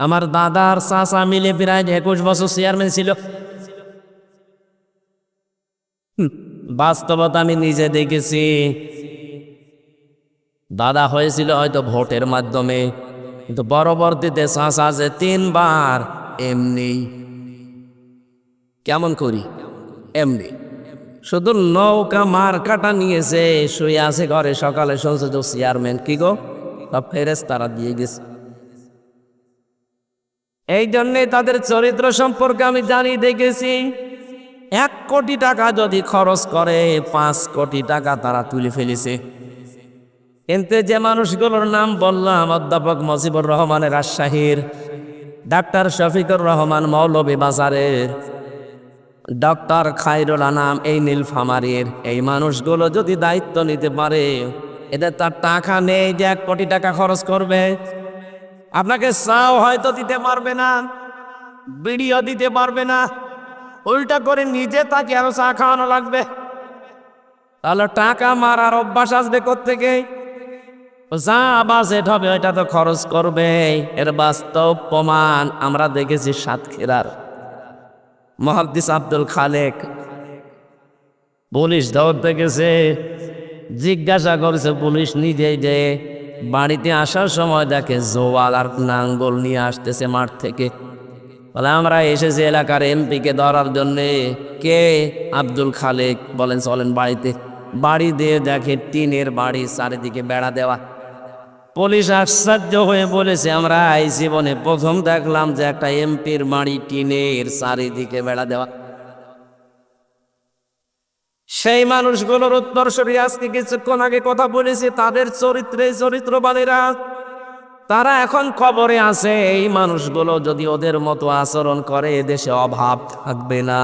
আমার দাদার চাচা মিলে প্রায় 21 বছর চেয়ারম্যান ছিল। বাস্তবতা আমি নিজে দেখেছি। দাদা হয়েছিল হয়তো ভোটের মাধ্যমে, কিন্তু পরবর্তীতে চাচা যে 3 বার এমনি। কেমন করি? এমনি শুধু নৌকা মার কাটা নিয়েছে, শুয়ে আছে ঘরে। সকালে শুনছে যে চেয়ারম্যান। কি গো, সব ফেরেশতারা দিয়ে গেছে। এই জন্যে তাদের চরিত্র সম্পর্কে আমি জানি, দেখেছি। 1 কোটি টাকা যদি খরচ করে 5 কোটি টাকা তারা তুলে ফেলেছে। কিন্তু যে মানুষগুলোর নাম বললাম, অধ্যাপক মুজিবুর রহমানের রাজশাহীর, ডাক্তার শফিকুর রহমান মৌলভী বাজারের, ডক্টর খায়রুল আনাম এই নীলফামারীর, এই মানুষগুলো যদি দায়িত্ব নিতে পারে, এদের তার টাকা নেই যে 1 কোটি টাকা খরচ করবে। আপনাকে চাও হয়তো দিতে পারবে না, বিড়িও দিতে পারবে না, উল্টা করে নিজে তাকে আরো চা খাওয়ানো লাগবে। তাহলে টাকা মারার অভ্যাস আসবে কোত্থেকে? যা বাজেট হবে ওইটা তো খরচ করবে। এর বাস্তব প্রমাণ আমরা দেখেছি সাতক্ষীরার মুহাদ্দিস আব্দুল খালেক। পুলিশ ধরতে গেছে, জিজ্ঞাসা করেছে পুলিশ নিজেই, যে বাড়িতে আসার সময় দেখে জোয়াল আর নাঙ্গল নিয়ে আসতেছে মাঠ থেকে। বলে আমরা এসেছি এলাকার এমপিকে ধরার জন্যে। কে? আব্দুল খালেক। বলেন চলেন বাড়িতে। বাড়ি দিয়ে দেখে টিনের বাড়ি, চারিদিকে বেড়া দেওয়া। পুলিশ আশ্চর্য হয়ে বলেছে, আমরা এই জীবনে প্রথম দেখলাম যে একটা এমপির বাড়ি টিনের চারিদিকে বেড়া দেওয়া। সেই মানুষগুলোর উত্তরসূরি আজকে কিছুক্ষণ আগে কথা বলেছি, তাদের চরিত্রবাদীরা তারা এখন খবরে আছে। এই মানুষগুলো যদি ওদের মতো আচরণ করে এদেশে অভাব থাকবে না।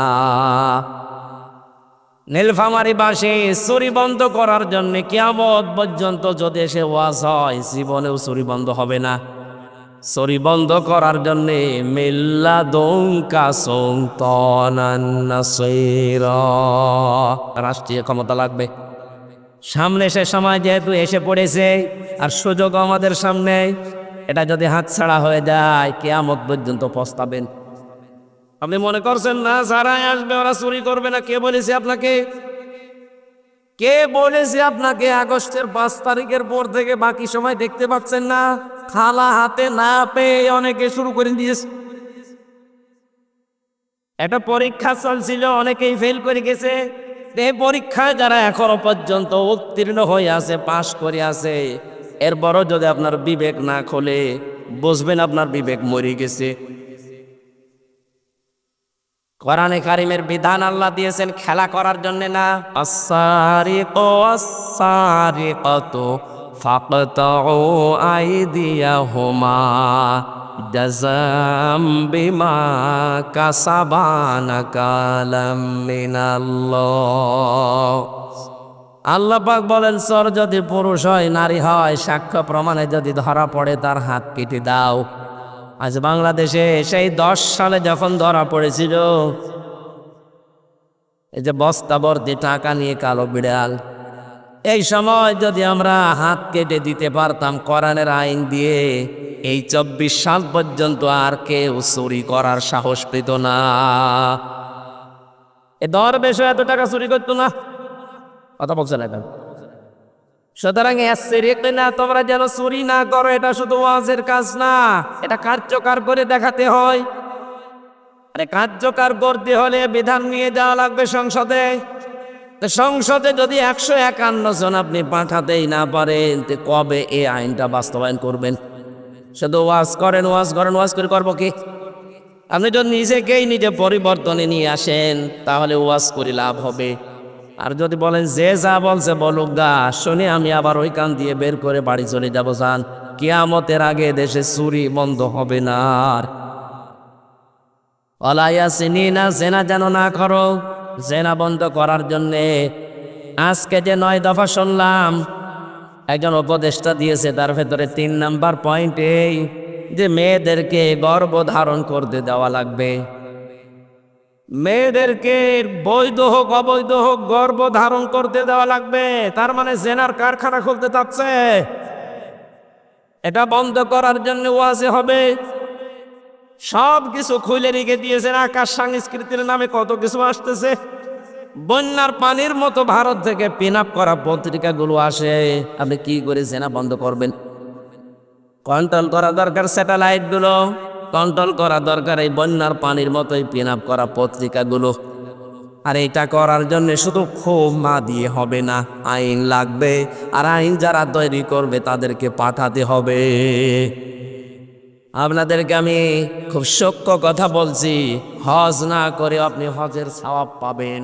নীলফামারী বাসে চুরি বন্ধ করার জন্য কিয়ামত পর্যন্ত যদি এসে ওয়াজ হয়, জীবনেও চুরি বন্ধ হবে না। চুরি বন্ধ করার জন্য রাষ্ট্রীয় ক্ষমতা লাগবে। সামনে সে সময় যেহেতু এসে পড়েছে আর সুযোগ আমাদের সামনে, এটা যদি হাতছাড়া হয়ে যায় কিয়ামত পর্যন্ত পস্তাবেন। আপনি মনে করছেন না যারাই আসবে ওরা চুরি করবে না? কে বলেছে আপনাকে? কে বলেছে আপনাকে আগস্টের 5 তারিখের পর থেকে বাকি সময় দেখতে পাচ্ছেন না? খালা হাতে না পেয়ে অনেকে শুরু করে দিয়েছে। একটা পরীক্ষা চলছিল, অনেকেই ফেল করে গেছে। এই পরীক্ষায় যারা এখনো পর্যন্ত উত্তীর্ণ হয়ে আছে, পাশ করে আছে, এরপরও যদি আপনার বিবেক না খোলে, বুঝবেন আপনার বিবেক মরে গেছে। কোরআনে কারিমের বিধান আল্লাহ দিয়েছেন খেলা করার জন্য না। আস-সারিকু ওয়াস-সারিকাতু ফাকতাউ আইদিয়াহুমা জাযাম বিমা কাসাবা নাকালাম মিনাল্লাহ। আল্লাহ পাক বলেন, চোর যদি পুরুষ হয় নারী হয়, সাক্ষ্য প্রমাণে যদি ধরা পড়ে তার হাত কেটে দাও। আজ বাংলাদেশে সেই 10 সালে যখন ধরা পড়েছিল, এই যে বস্তা ভর্তি টাকা নিয়ে কালো বিড়াল, এই সময় যদি আমরা হাত কেটে দিতে পারতাম কোরআনের আইন দিয়ে, এই 24 সাল পর্যন্ত আর কেউ চুরি করার সাহস পেত না। এ দরবেশ এত টাকা চুরি করতো না। কথা বলছে না এখন। সুতরাং না, তোমরা যেন চুরি না করো, এটা শুধু ওয়াজের কাজ না, এটা কার্যকর করে দেখাতে হয়। আরে কার্যকর করতে হলে বিধান নিয়ে যাওয়া লাগবে সংসদে। সংসদে যদি 151 জন আপনি পাঠাতেই না পারেন, তো কবে এই আইনটা বাস্তবায়ন করবেন? শুধু ওয়াজ করেন, ওয়াজ করেন, ওয়াজ করে করবো কি? আপনি যদি নিজে পরিবর্তনে নিয়ে আসেন, তাহলে ওয়াজ করে লাভ হবে। আর যদি বলেন যে যা বলছে বলুক গা, শুনে আমি আবার ওই কান দিয়ে বের করে বাড়ি চলে যাবো, যান, কিয়ামতের আগে দেশে চুরি বন্ধ হবে না। আর না, জেনা যেন না করো। জেনা বন্ধ করার জন্যে আজকে যে 9 দফা শুনলাম, একজন উপদেষ্টা দিয়েছে, তার ভেতরে 3 নাম্বার পয়েন্ট এই যে মেয়েদেরকে গর্ভধারণ করতে দেওয়া লাগবে। মেয়েদেরকে বৈধ হোক অবৈধ হোক গর্ভধারণ করতে দেওয়া লাগবে। তার মানে জেনার কারখানা খুলতে চাচ্ছে। এটা বন্ধ করার জন্য ওয়াজে হবে। সব কিছু খুলে রেখে দিয়েছেন। আকাশ সংস্কৃতির নামে কত কিছু আসতেছে। বন্যার পানির মতো ভারত থেকে পিন আপ করা পত্রিকাগুলো আসে। আপনি কি করে জেনা বন্ধ করবেন? কন্ট্রোল করা দরকার স্যাটেলাইট গুলো, কন্ট্রোল করা দরকার এই বন্যার পানির মতোই পিন আপ করা পত্রিকাগুলো। আর এটা করার জন্য শুধু ক্ষোভ না দিয়ে হবে না, আইন লাগবে। আর আইন যারা তৈরি করবে তাদেরকে পাঠাতে হবে। আপনাদেরকে আমি খুব সূক্ষ্ম কথা বলছি, হজ না করে আপনি হজের সওয়াব পাবেন,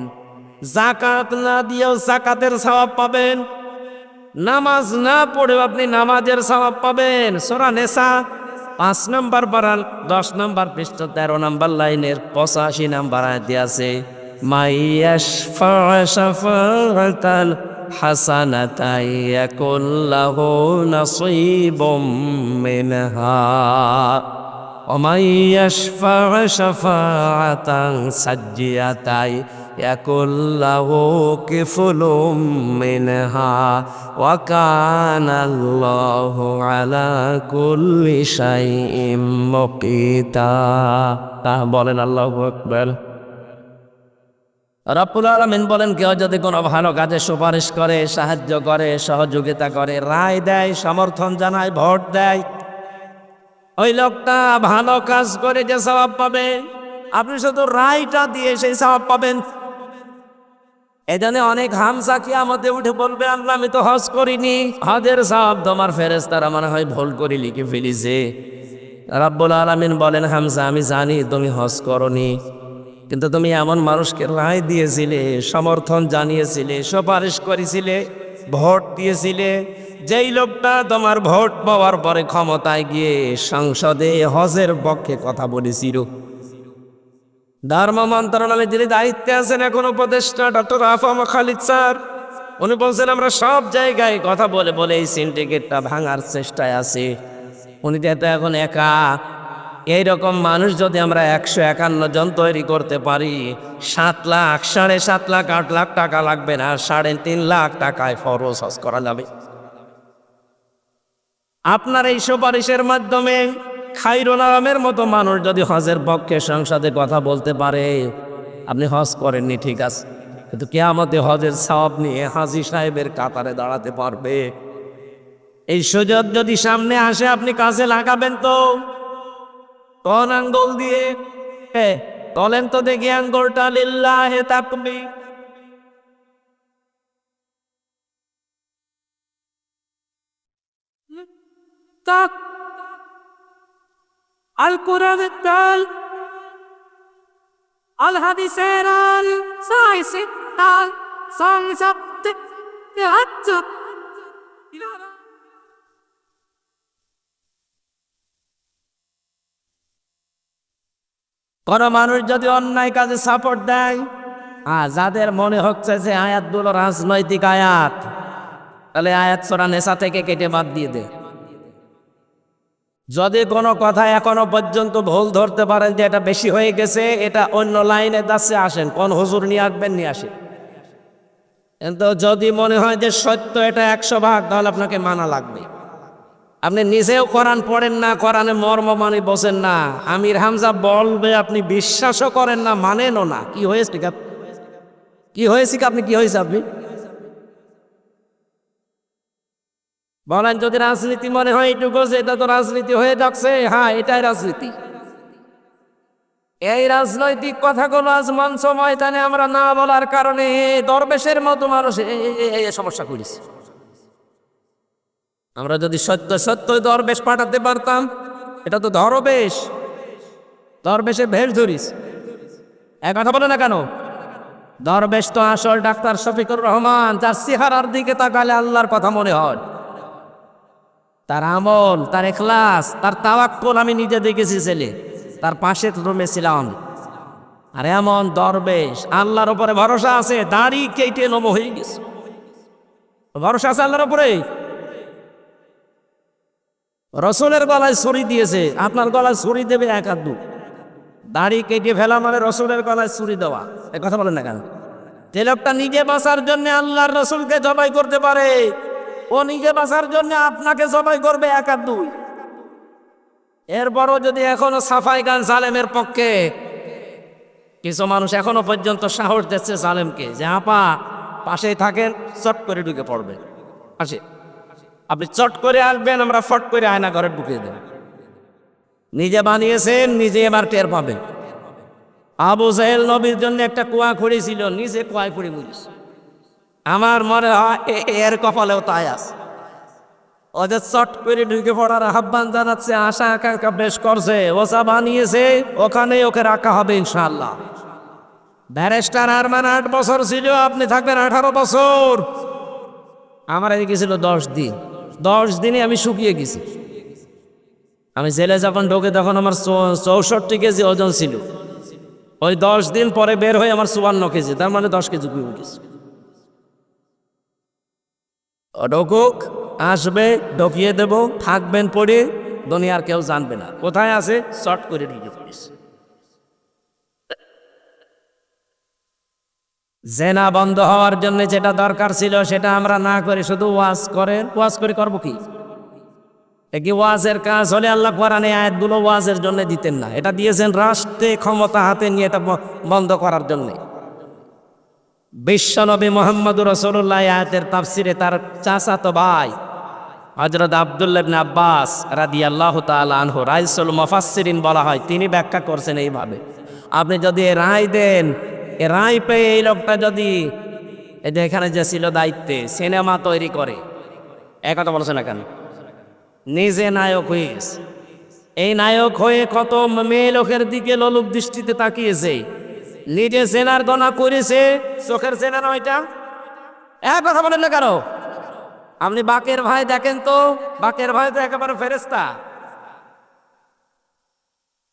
যাকাত না দিয়েও যাকাতের সওয়াব পাবেন, নামাজ না পড়েও আপনি নামাজের সওয়াব পাবেন। সূরা নিসা 5 নম্বর পারা 10 নম্বর পৃষ্ঠা 13 নম্বর লাইনের 85 নম্বর আয়াতে আছে, মাইয়াশফা শাফাআতাল হাসানাতান ইয়াকুল্লাহু নাসীবুম মিনহা ওয়া মাইয়াশফা শাফাআতান সাজ্জিয়াতান ইয়াকুল্লাহু কিফলুম মিনহা ওয়া কানাল্লাহু আলা কুল্লি শাইইন মুকিতা। বলেন আল্লাহু আকবার। রব্বুল আলামিন বলেন, কেউ যদি কোনো ভালো কাজে সুপারিশ করে, সাহায্য করে, সহযোগিতা করে, রায় দেয়, সমর্থন জানায়, ভোট দেয়, ওই লোকটা ভালো কাজ করে যে সওয়াব পাবে, আপনি শুধু রায়টা দিয়ে সেই সওয়াব পাবেন। এজন্য অনেক হামজা কিয়ামতে উঠে বলবে, আল্লাহ আমি তো হজ করিনি, হজের সওয়াব তোমার ফেরেশতারা মনে হয় ভুল করে লিখে ফেলিছে। রাব্বুল আলামিন বলেন, হামজা আমি জানি তুমি হজ করনি, কিন্তু তুমি এমন মানুষকে রায় দিয়েছিলে, সমর্থন জানিয়েছিলে, সুপারিশ করেছিলে, ভোট দিয়েছিলে, যেই লোকটা তোমার ভোট পাওয়ার পরে ক্ষমতায় গিয়ে সংসদে হজের পক্ষে কথা বলেছিল। ধর্ম মন্ত্রণালয়ে যিনি দায়িত্বে আছেন এখন উপদেষ্টা ডক্টর আফম খালিদ স্যার, উনি বলছেন আমরা সব জায়গায় কথা বলে বলে এই সিন্ডিকেটটা ভাঙার চেষ্টায় আছি। উনি যেহেতু এখন একা, এইরকম মানুষ যদি আমরা 151 জন তৈরি করতে পারি, 7 লাখ, 7.5 লাখ, 8 লাখ টাকা লাগবে না, 3.5 লাখ টাকায় ফরজ হজ করা যাবে। আপনার এই সুপারিশের মাধ্যমে খাইরুল আলমের মতো মানুষ যদি হজের পক্ষে সংসদে কথা বলতে পারে, আপনি হজ করেননি ঠিক আছে, কিন্তু কিয়ামতে হজের সওয়াব নিয়ে হাজী সাহেবের কাতারে দাঁড়াতে পারবে। এই সুযোগ যদি সামনে আসে আপনি কাজে লাগাবেন তো? কোন আঙ্গুল দিয়ে? বলেন তো দেখি আঙ্গুলটা। লিল্লাহে তাকবীর। তাক আল কোরআনের তাল, আল হাদিসের আল, সাইন্সের তাল, সংসপ্তে হাত। কোন মানুষ যদি অন্যায় কাজে সাপোর্ট দেয়, যাদের মনে হচ্ছে যে আয়াতগুলো রাজনৈতিক আয়াত, তাহলে আয়াত সূরা নেসা থেকে কেটে বাদ দিয়ে দে। যদি কোনো কথা এখনো পর্যন্ত ভুল ধরতে পারেন যে এটা বেশি হয়ে গেছে, এটা অন্য লাইনে যাচ্ছে, আসেন কোন হুজুর নিয়ে আসবেন, নিয়ে আসেন। কিন্তু যদি মনে হয় যে সত্য এটা 100 ভাগ, তাহলে আপনাকে মানা লাগবে। আপনি নিজেও কোরআন পড়েন না, কোরআনে মর্ম মানে বোঝেন না, আমির হামজা বলবে আপনি বিশ্বাসও করেন না, মানেনও না। কি হয়েছে কি হয়েছে আপনি কি হয়েছে আপনি বলেন। যদি রাজনীতি মনে হয় এইটুকু যে এটা তো রাজনীতি হয়ে যাচ্ছে, হ্যাঁ এটাই রাজনীতি। এই রাজনৈতিক কথাগুলো আজ মঞ্চ ময়দানে আমরা না বলার কারণে দরবেশের মতো মানুষ এই সমস্যা করেছে। আমরা যদি সত্য সত্য দরবেশ পাঠাতে পারতাম, এটা তো দরবেশে ভেষ ধরিস, এক কথা বলে না কেন? দরবেশ তো আসল ডাক্তার শফিকুর রহমান, যার চেহারার দিকে তাকালে আল্লাহর কথা মনে হয়, তার আমল, তার ইখলাস, তার তাওয়াক্কুল আমি নিজে দেখেছি। ছেলে তার পাশের রুমে ছিলাম, আর এমন দরবেশ আল্লাহর উপরে ভরসা আছে, দাড়ি কেটে নম হয়ে গেছে। ভরসা আছে আল্লাহর উপরে। রসুলের গলায় ছুরি দিয়েছে, আপনার গলায় ছুরি দেবে 1-2। দাড়ি কেটে ফেলা মানে রসুলের গলায় ছুরি দেওয়া, এ কথা বলেন না কেন? যে লোকটা নিজে বাঁচার জন্য আল্লাহর রসুলকে জবাই করতে পারে, ও নিজে বাঁচার জন্য আপনাকে জবাই করবে 1-2। এরপরও যদি এখনো সাফাই গান জালেমের পক্ষে, কিছু মানুষ এখনো পর্যন্ত সাহস দিচ্ছে জালেমকে যে আপা পাশেই থাকেন, চট করে ঢুকে পড়বে। আসে আপনি চট করে আসবেন, আমরা ফট করে আয়না ঘরে ঢুকিয়ে দেব। নিজে বানিয়েছেন, নিজে এবার টের পাবেন। আবু জাহেল নবীর জন্য একটা কুয়া খুঁড়েছিল, নিজে কুয়ায় পড়ে মরিস। আমার মনে হয় এর কপালেও তাই আছে। ওদের চট করে ঢুকে পড়ার আহ্বান জানাচ্ছে, আশা আকাঙ্ক্ষা বেশ করছে, ওসা বানিয়েছে, ওখানে ওকে রাখা হবে ইনশাআল্লাহ। ব্যারিস্টার আরমান 8 বছর ছিল, আপনি থাকবেন 18 বছর। আমার এদিকে ছিল 10 দিন। 10 দিনে আমি শুকিয়ে গেছি। আমি জেলে যখন ঢোকে তখন আমার 64 কেজি ওজন ছিল। ওই 10 দিন পরে বের হয়ে আমার 54 কেজি, তার মানে 10 কেজি কমে গেছে। ঢোকুক, আসবে, ঢকিয়ে দেব, থাকবেন পড়ে, দুনিয়ার কেউ জানবে না কোথায় আছে, শর্ট করে ঢুকে পড়িস। জেনা বন্ধ হওয়ার জন্য যেটা দরকার ছিল সেটা আমরা না করে শুধু ওয়াজ করে করবো কি? কি ওয়াজের কাজ হলে আল্লাহ কোরআনে আয়াতগুলো ওয়াজের জন্য দিতেন না, এটা দিয়েছেন রাষ্ট্রে ক্ষমতা হাতে নিয়ে এটা বন্ধ করার জন্যে। বিশ্বনবী মুহাম্মদুর রাসূলুল্লাহ আয়াতের তাফসিরে তার চাচাতো ভাই হযরত আব্দুল্লাহ ইবনে আব্বাস রাদিয়াল্লাহু তাআলা আনহু, রাইসুল মুফাসসিরিন বলা হয়, তিনি ব্যাখ্যা করছেন এইভাবে, আপনি যদি রায় দেন, এ রায় পেয়ে এই লোকটা যদি এই যে এখানে যে ছিল দায়িত্বে সিনেমা তৈরি করে, কথা বলছে না কেন? নিজে নায়ক হয়েছে। এই নায়ক হয়ে কত মেয়ে লোকের দিকে লোলুপ দৃষ্টিতে তাকিয়েছে, নিজে জেনার গণা করেছে। চোখের জেনা না ওইটা? কথা বলেন না কেন? আপনি বাকের ভাই দেখেন তো, বাকের ভাই তো একেবারে ফেরেশতা।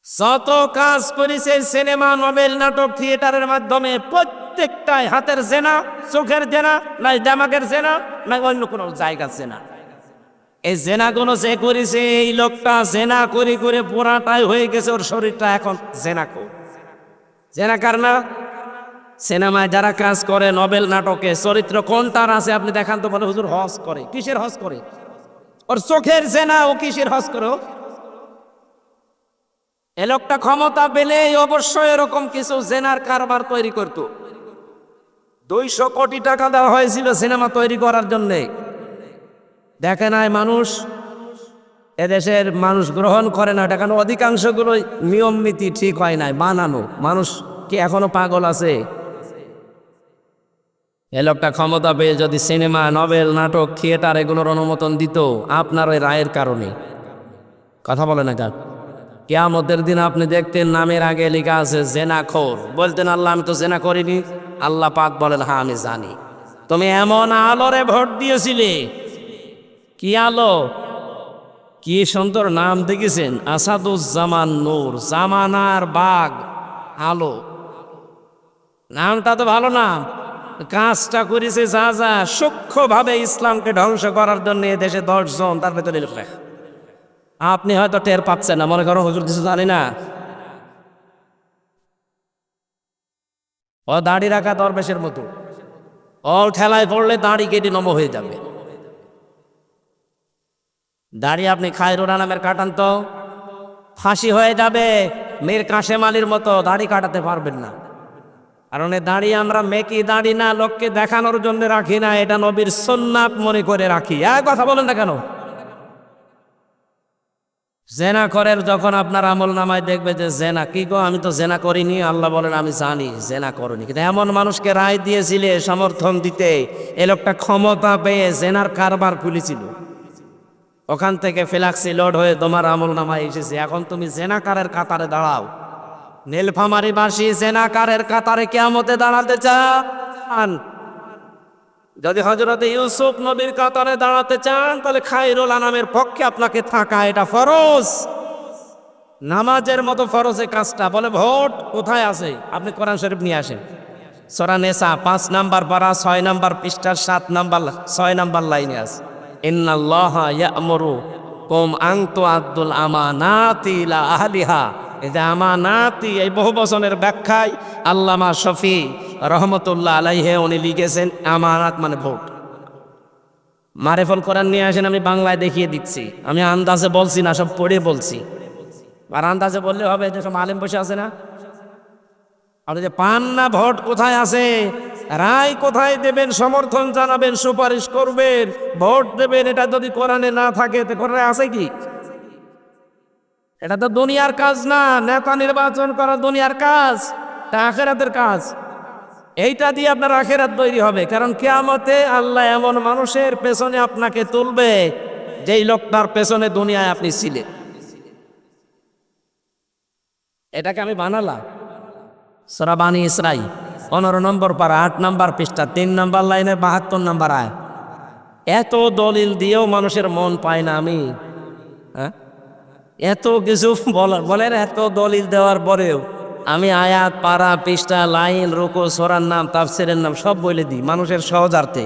যত কাজ করেছে সিনেমা, নোবেল, নাটক, থিয়েটারের মাধ্যমে প্রত্যেকটাই হাতের জেনা, চোখের জেনা, নাই দামাকের জেনা, নাই অন্য কোনো জায়গার জেনা। এই জেনাগুলো যে করেছে, এই লোকটা জেনা করে করে পুরাটাই হয়ে গেছে, ওর শরীরটা এখন জেনাকো। জেনাকার না? সিনেমায় যারা কাজ করে, নোবেল নাটকে চরিত্র কোনটার আছে আপনি দেখান তো, বলে হুজুর হজ করে। কিসের হজ করে? ওর চোখের জেনা, ও কিসের হজ করো? এ লোকটা ক্ষমতা পেলে অবশ্যই এরকম কিছু জেনার কারবার তৈরি করত। 200 কোটি টাকা দেওয়া হয়েছিল সিনেমা তৈরি করার জন্যে। দেখে নাই মানুষ, এদেশের মানুষ গ্রহণ করে না। এটা কেন? অধিকাংশগুলোই নিয়ম নীতি ঠিক হয় নাই, বানানো। মানুষ কি এখনো পাগল আছে? এ লোকটা ক্ষমতা পেয়ে যদি সিনেমা, নভেল, নাটক, থিয়েটার এগুলোর অনুমোদন দিত আপনার ওই রায়ের কারণে, কথা বলে না কেন? কিয়ামতের দিন আপনি দেখতেন নামের আগে লেখা আছে জেনাখোর, বলতেন আল্লাহ আমি তো জেনা করিনি। আল্লাহ পাক বলেন হ্যাঁ আমি জানি। তুমি এমন আলোরে ভোট দিয়েছিলে। কি আলো, কি সুন্দর নাম দেখেছেন, আসাদুজ্জামান নূর, জামানার বাগ আলো। নামটা তো ভালো নাম। কাজটা করেছে যা যা সূক্ষ্মভাবে ইসলামকে ধ্বংস করার জন্য দেশে 10 জন, তার ভেতরে লেখা। আপনি হয়তো টের পাচ্ছেন না, মনে করো হুজুর কিছু জানি না। ও দাড়ি রাখা দরবেশের মতো, ও ঠেলায় পড়লে দাড়ি কেটে নম হয়ে যাবে। দাড়ি আপনি খায়রুনা নামের কাটান তো ফাঁসি হয়ে যাবে। মীর কাশেম আলীর মতো দাড়ি কাটাতে পারবেন না। কারণ এই দাড়ি আমরা মেকি দাড়ি না, লোককে দেখানোর জন্য রাখি না, এটা নবীর সুন্নাত মনে করে রাখি। কথা বলেন না কেন? জেনা করের যখন আপনার আমল নামায় দেখবে যে জেনা, কি গো আমি তো জেনা করিনি, আল্লাহ বলেন আমি জানি জেনা করিনি। কিন্তু এমন মানুষকে রায় দিয়েছিলে সমর্থন দিতে, এ লোকটা ক্ষমতা পেয়ে জেনার কারবার খুলেছিল। ওখান থেকে ফ্ল্যাক্সি লোড হয়ে তোমার আমল নামায় এসেছে। এখন তুমি জেনাকারের কাতারে দাঁড়াও। নীলফামারীবাসী জেনাকারের কাতারে কিয়ামতে দাঁড়াতে চান? যদি হযরতে ইউসুফ নবীর কাতারে দাঁড়াতে চান, তাহলে খায়রুল আনামের পক্ষে আপনাকে থাকা এটা ফরজ, নামাজের মতো ফরজ এই কাজটা। বলে ভোট কোথায় আছে? আপনি কোরআন শরীফ নিয়ে আসেন, সূরা নিসা 5 নাম্বার পারা 6 নাম্বার পৃষ্ঠার 6 নাম্বার লাইনে আছে, ইন্নাল্লাহা ইয়া'মুরুকুম আন তু'আদ্দুল আমানাতি ইলা আহলিহা। এই যে আমানাতি, এই বহু বচনের ব্যাখ্যায় আল্লামা শফি রহমতুল্লাহ আলাইহি উনি লিখেছেন আমানাত মানে ভোট। মারেফুল কোরআন নিয়ে আসেন, আমি বাংলায় দেখিয়ে দিচ্ছি। আমি আন্দাজে বলছি না, সব পড়ে বলছি। আর আন্দাজে বললে হবে, যে সব আলেম বসে আছে না, আপনি যে পান না ভোট কোথায় আছে, রায় কোথায় দেবেন, সমর্থন জানাবেন, সুপারিশ করবেন, ভোট দেবেন, এটা যদি কোরআনে না থাকে তো কোরআনে আছে কি? এটা তো দুনিয়ার কাজ না। নেতা নির্বাচন করা দুনিয়ার কাজ, তা আখিরাতের কাজ। এইটা দিয়ে আপনার আখিরাত তৈরি হবে। কারণ কিয়ামতে আল্লাহ এমন মানুষের পেছনে আপনাকে তুলবে যেই লোকটার পেছনে দুনিয়ায় আপনি ছিলেন। এটাকে আমি বানালাম। সূরা বানী ইসরাঈল 15 নম্বর পারা 8 নাম্বার পৃষ্ঠা 3 নাম্বার লাইনের 72 নাম্বার আয়াত। এত দলিল দিয়েও মানুষের মন পায় না আমি। এত কিছু বলেন, এত দলিল দেওয়ার পরেও আমি আয়াত, পারা, পৃষ্ঠা, লাইন, রুকু, সূরার নাম, তাফসীরের নাম সব বলে দিই মানুষের সহজার্থে।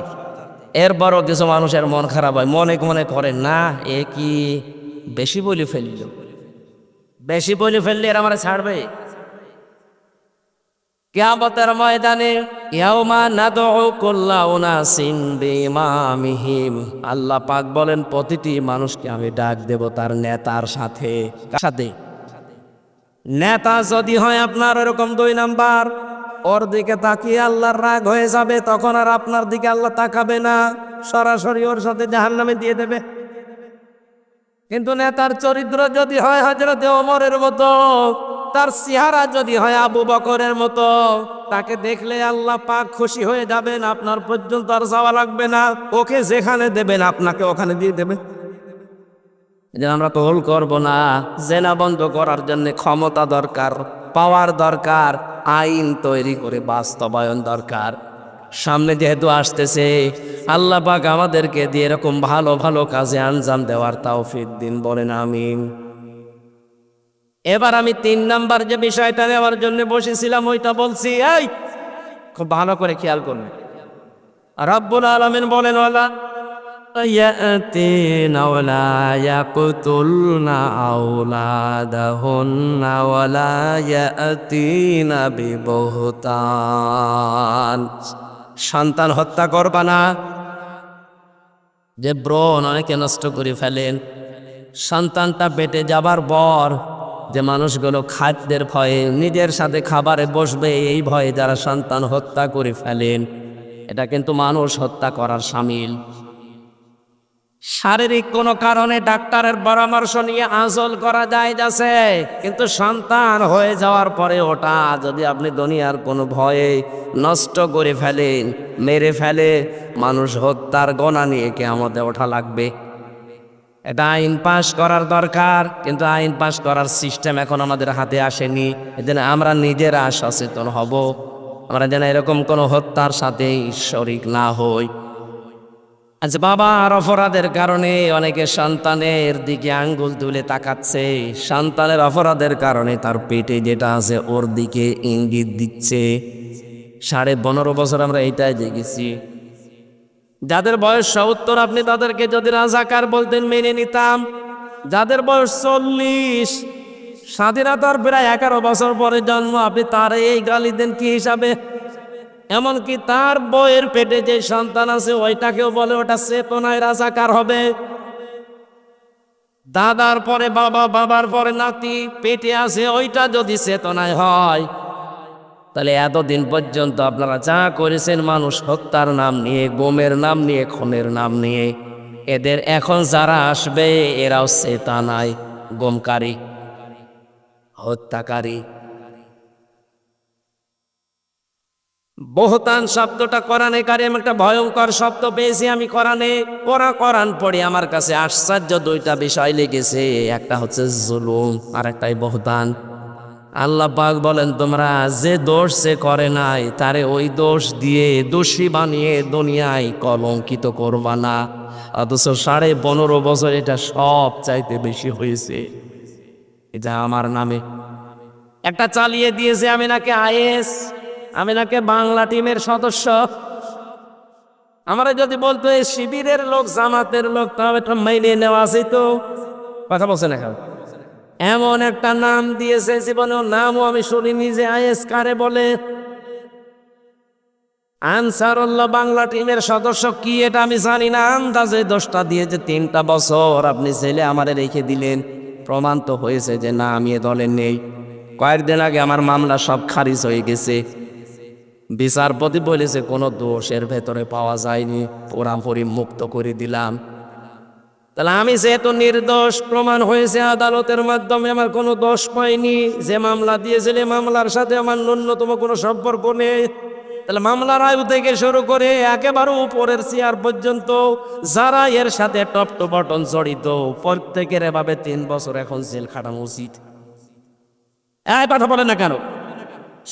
এরপরও কিছু মানুষের মন খারাপ হয়, মনে মনে করে না এ কি বেশি বলে ফেলল, বেশি বলে ফেললে এরা আমার ছাড়বে। কিয়ামতের ময়দানে ইয়াউমা নাদউ কুল্লা উনাসিন বিইমামিহিম, আল্লাহ পাক বলেন প্রতিটি মানুষকে আমি ডাক দেব তার নেতার সাথে। কার সাথে? নেতা যদি হয় আপনার এরকম 2 নাম্বার, ওর দিকে তাকিয়ে আল্লাহর রাগ হয়ে যাবে, তখন আর আপনার দিকে আল্লাহ তাকাবে না, সরাসরি ওর সাথে জাহান্নামে দিয়ে দেবে। কিন্তু নেতার চরিত্র যদি হয় হযরতে ওমরের মতো, তার চেহারা যদি হয় আবু বকরের মতো, তাকে দেখলে আল্লাহ পাক খুশি হয়ে যাবেন, আপনার পর্যন্ত আর যাওয়া লাগবে না, ওকে যেখানে দেবেন আপনাকে ওখানে দিয়ে দেবেন। যে আমরা তো ভুল করবো না। জেনা বন্ধ করার জন্য ক্ষমতা দরকার, পাওয়ার দরকার, আইন তৈরি করে বাস্তবায়ন দরকার। সামনে যেহেতু আসতেছে, আল্লাহ পাক আমাদেরকে দিয়ে এরকম ভালো ভালো কাজে আঞ্জাম দেওয়ার তৌফিক দিন, বলেন আমিন। এবার আমি 3 নাম্বার যে বিষয়টা নেওয়ার জন্য বসেছিলাম ওইটা বলছি। এই খুব ভালো করে খেয়াল করুন। রব্বুল আলামিন বলেন, ওয়ালা ইয়াতিনা ওয়ালা ইয়াকতুলনা আওলাদাহুন্না ওয়ালা ইয়াতিনা বিবহতান। সন্তান হত্যা করবা না। যে ব্রণ অনেকে নষ্ট করে ফেলেন, সন্তানটা পেটে যাবার পর যে মানুষগুলো খাদ্যের ভয়ে নিজের সাথে খাবারে বসবে এই ভয়ে যারা সন্তান হত্যা করে ফেলেন, এটা কিন্তু মানুষ হত্যা করার শামিল। শারীরিক কোনো কারণে ডাক্তারের পরামর্শ নিয়ে আঁচল করা যায় যাচ্ছে, কিন্তু সন্তান হয়ে যাওয়ার পরে ওটা যদি আপনি দুনিয়ার কোনো ভয়ে নষ্ট করে ফেলেন, মেরে ফেলে, মানুষ হত্যার গোনা নিয়ে কিয়ামতে ওঠা লাগবে। এটা আইন পাশ করার দরকার, কিন্তু আইন পাশ করার সিস্টেম এখন আমাদের হাতে আসেনি। এজন্য আমরা নিজেরা সচেতন হব, আমরা যেন এরকম কোনো হত্যার সাথে শরীক না হই। আজ বাবার অপরাধের কারণে অনেকে সন্তানের দিকে আঙ্গুল তুলে তাকাচ্ছে, সন্তানের অপরাধের কারণে তার পেটে যেটা আছে ওর দিকে ইঙ্গিত দিচ্ছে। 15.5 বছর আমরা এইটাই দেখেছি। যাদের বয়স 70 আপনি তাদেরকে যদি রাজাকার বলতেন মেনে নিতাম। যাদের বয়স 40, স্বাধীনতার প্রায় 11 বছর পরে জন্ম, আপনি তার এই গালি দেন কি হিসাবে? এমনকি তার বইয়ের পেটে যে সন্তান আছে ওইটাকেও বলে ওটা চেতনায় রাজাকার হবে। দাদার পরে বাবা, বাবার পরে নাতি পেটে আছে, ওইটা যদি চেতনায় হয়, তাহলে এতদিন পর্যন্ত আপনারা যা করেছেন মানুষ হত্যার নাম নিয়ে, গুমের নাম নিয়ে, খুনের নাম নিয়ে, এদের এখন যারা আসবে এরাও চেতনায় গুমকারী, হত্যাকারী। বহতান শব্দটা কোরআনে কারিম একটা ভয়ঙ্কর শব্দ পেয়েছি আমি কোরআনে। কোরআন পড়ে আমার কাছে আশ্চর্য 2টা বিষয় লেগেছে, একটা হচ্ছে জুলুম আর একটাই বহতান। আল্লাহ পাক বলেন, তোমরা যে দোষ সে করে নাই তারে ওই দোষ দিয়ে দোষী বানিয়ে দুনিয়ায় কলঙ্কিত করবা না। অথচ 15.5 বছর এটা সব চাইতে বেশি হয়েছে। এটা আমার নামে একটা চালিয়ে দিয়েছে, আমি নাকি আইএস, আমি নাকি বাংলা টিমের সদস্য। আমরা যদি বলতো এই শিবিরের লোক, জামাতের লোক, তবে এটা মেনে নেওয়া আছে। তো কথা বলছেন এখন এমন একটা নাম দিয়েছে, জীবনেও নামও আমি শুনিনি যে আইএস কারে বলে। আনসারুল্লাহ বাংলা টিমের সদস্য কি এটা আমি জানি না। আন্দাজে 10টা দিয়ে যে 3টা বছর আপনি ছেলে আমারে রেখে দিলেন, প্রমাণ তো হয়েছে যে না আমি এ দলে নেই। কয়েকদিন আগে আমার মামলা সব খারিজ হয়ে গেছে। বিচারপতি বলেছে কোনো দোষের ভেতরে পাওয়া যায়নি, পুরাপুরি মুক্ত করে দিলাম। তাহলে আমি যেহেতু নির্দোষ প্রমাণ হয়েছে আদালতের মাধ্যমে, আমার কোনো দোষ পাইনি, যে মামলা দিয়েছিল মামলার সাথে আমার ন্যূনতম কোনো সম্পর্ক নেই। তাহলে মামলার আয়ু থেকে শুরু করে একেবারে উপরের চেয়ার পর্যন্ত যারা এর সাথে টপ টু বটন জড়িত, প্রত্যেকের এভাবে 3 বছর এখন জেল খাটানো উচিত। এই কথা বলে না কেন?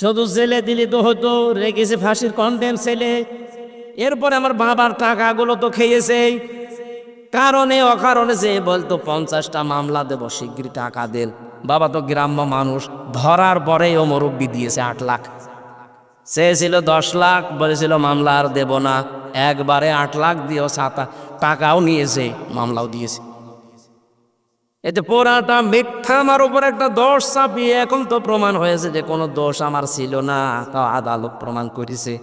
শুধু জেলে দিলে তো হতো, রেখেছে ফাঁসির কন্টেন্ট ছেলে। এরপরে আমার বাবার টাকাগুলো তো খেয়েছে, কারণে অকারণে যে বলতো 50টা মামলা দেব, শিগগিরই টাকা দেন। বাবা তো গ্রাম্য মানুষ, ধরার পরে ও মুরব্বি দিয়েছে 8 লাখ। চেয়েছিল 10 লাখ, বলেছিল মামলা আর দেব না। একবারে 8 লাখ দিয়েও টাকাও নিয়েছে, মামলাও দিয়েছে। এতে পুরাটা মিথ্যা, আমার উপর একটা দোষ চাপিয়ে এখন তো প্রমাণ হয়েছে যে কোনো দোষ আমার ছিল না, তাও আদালত প্রমাণ করেছে।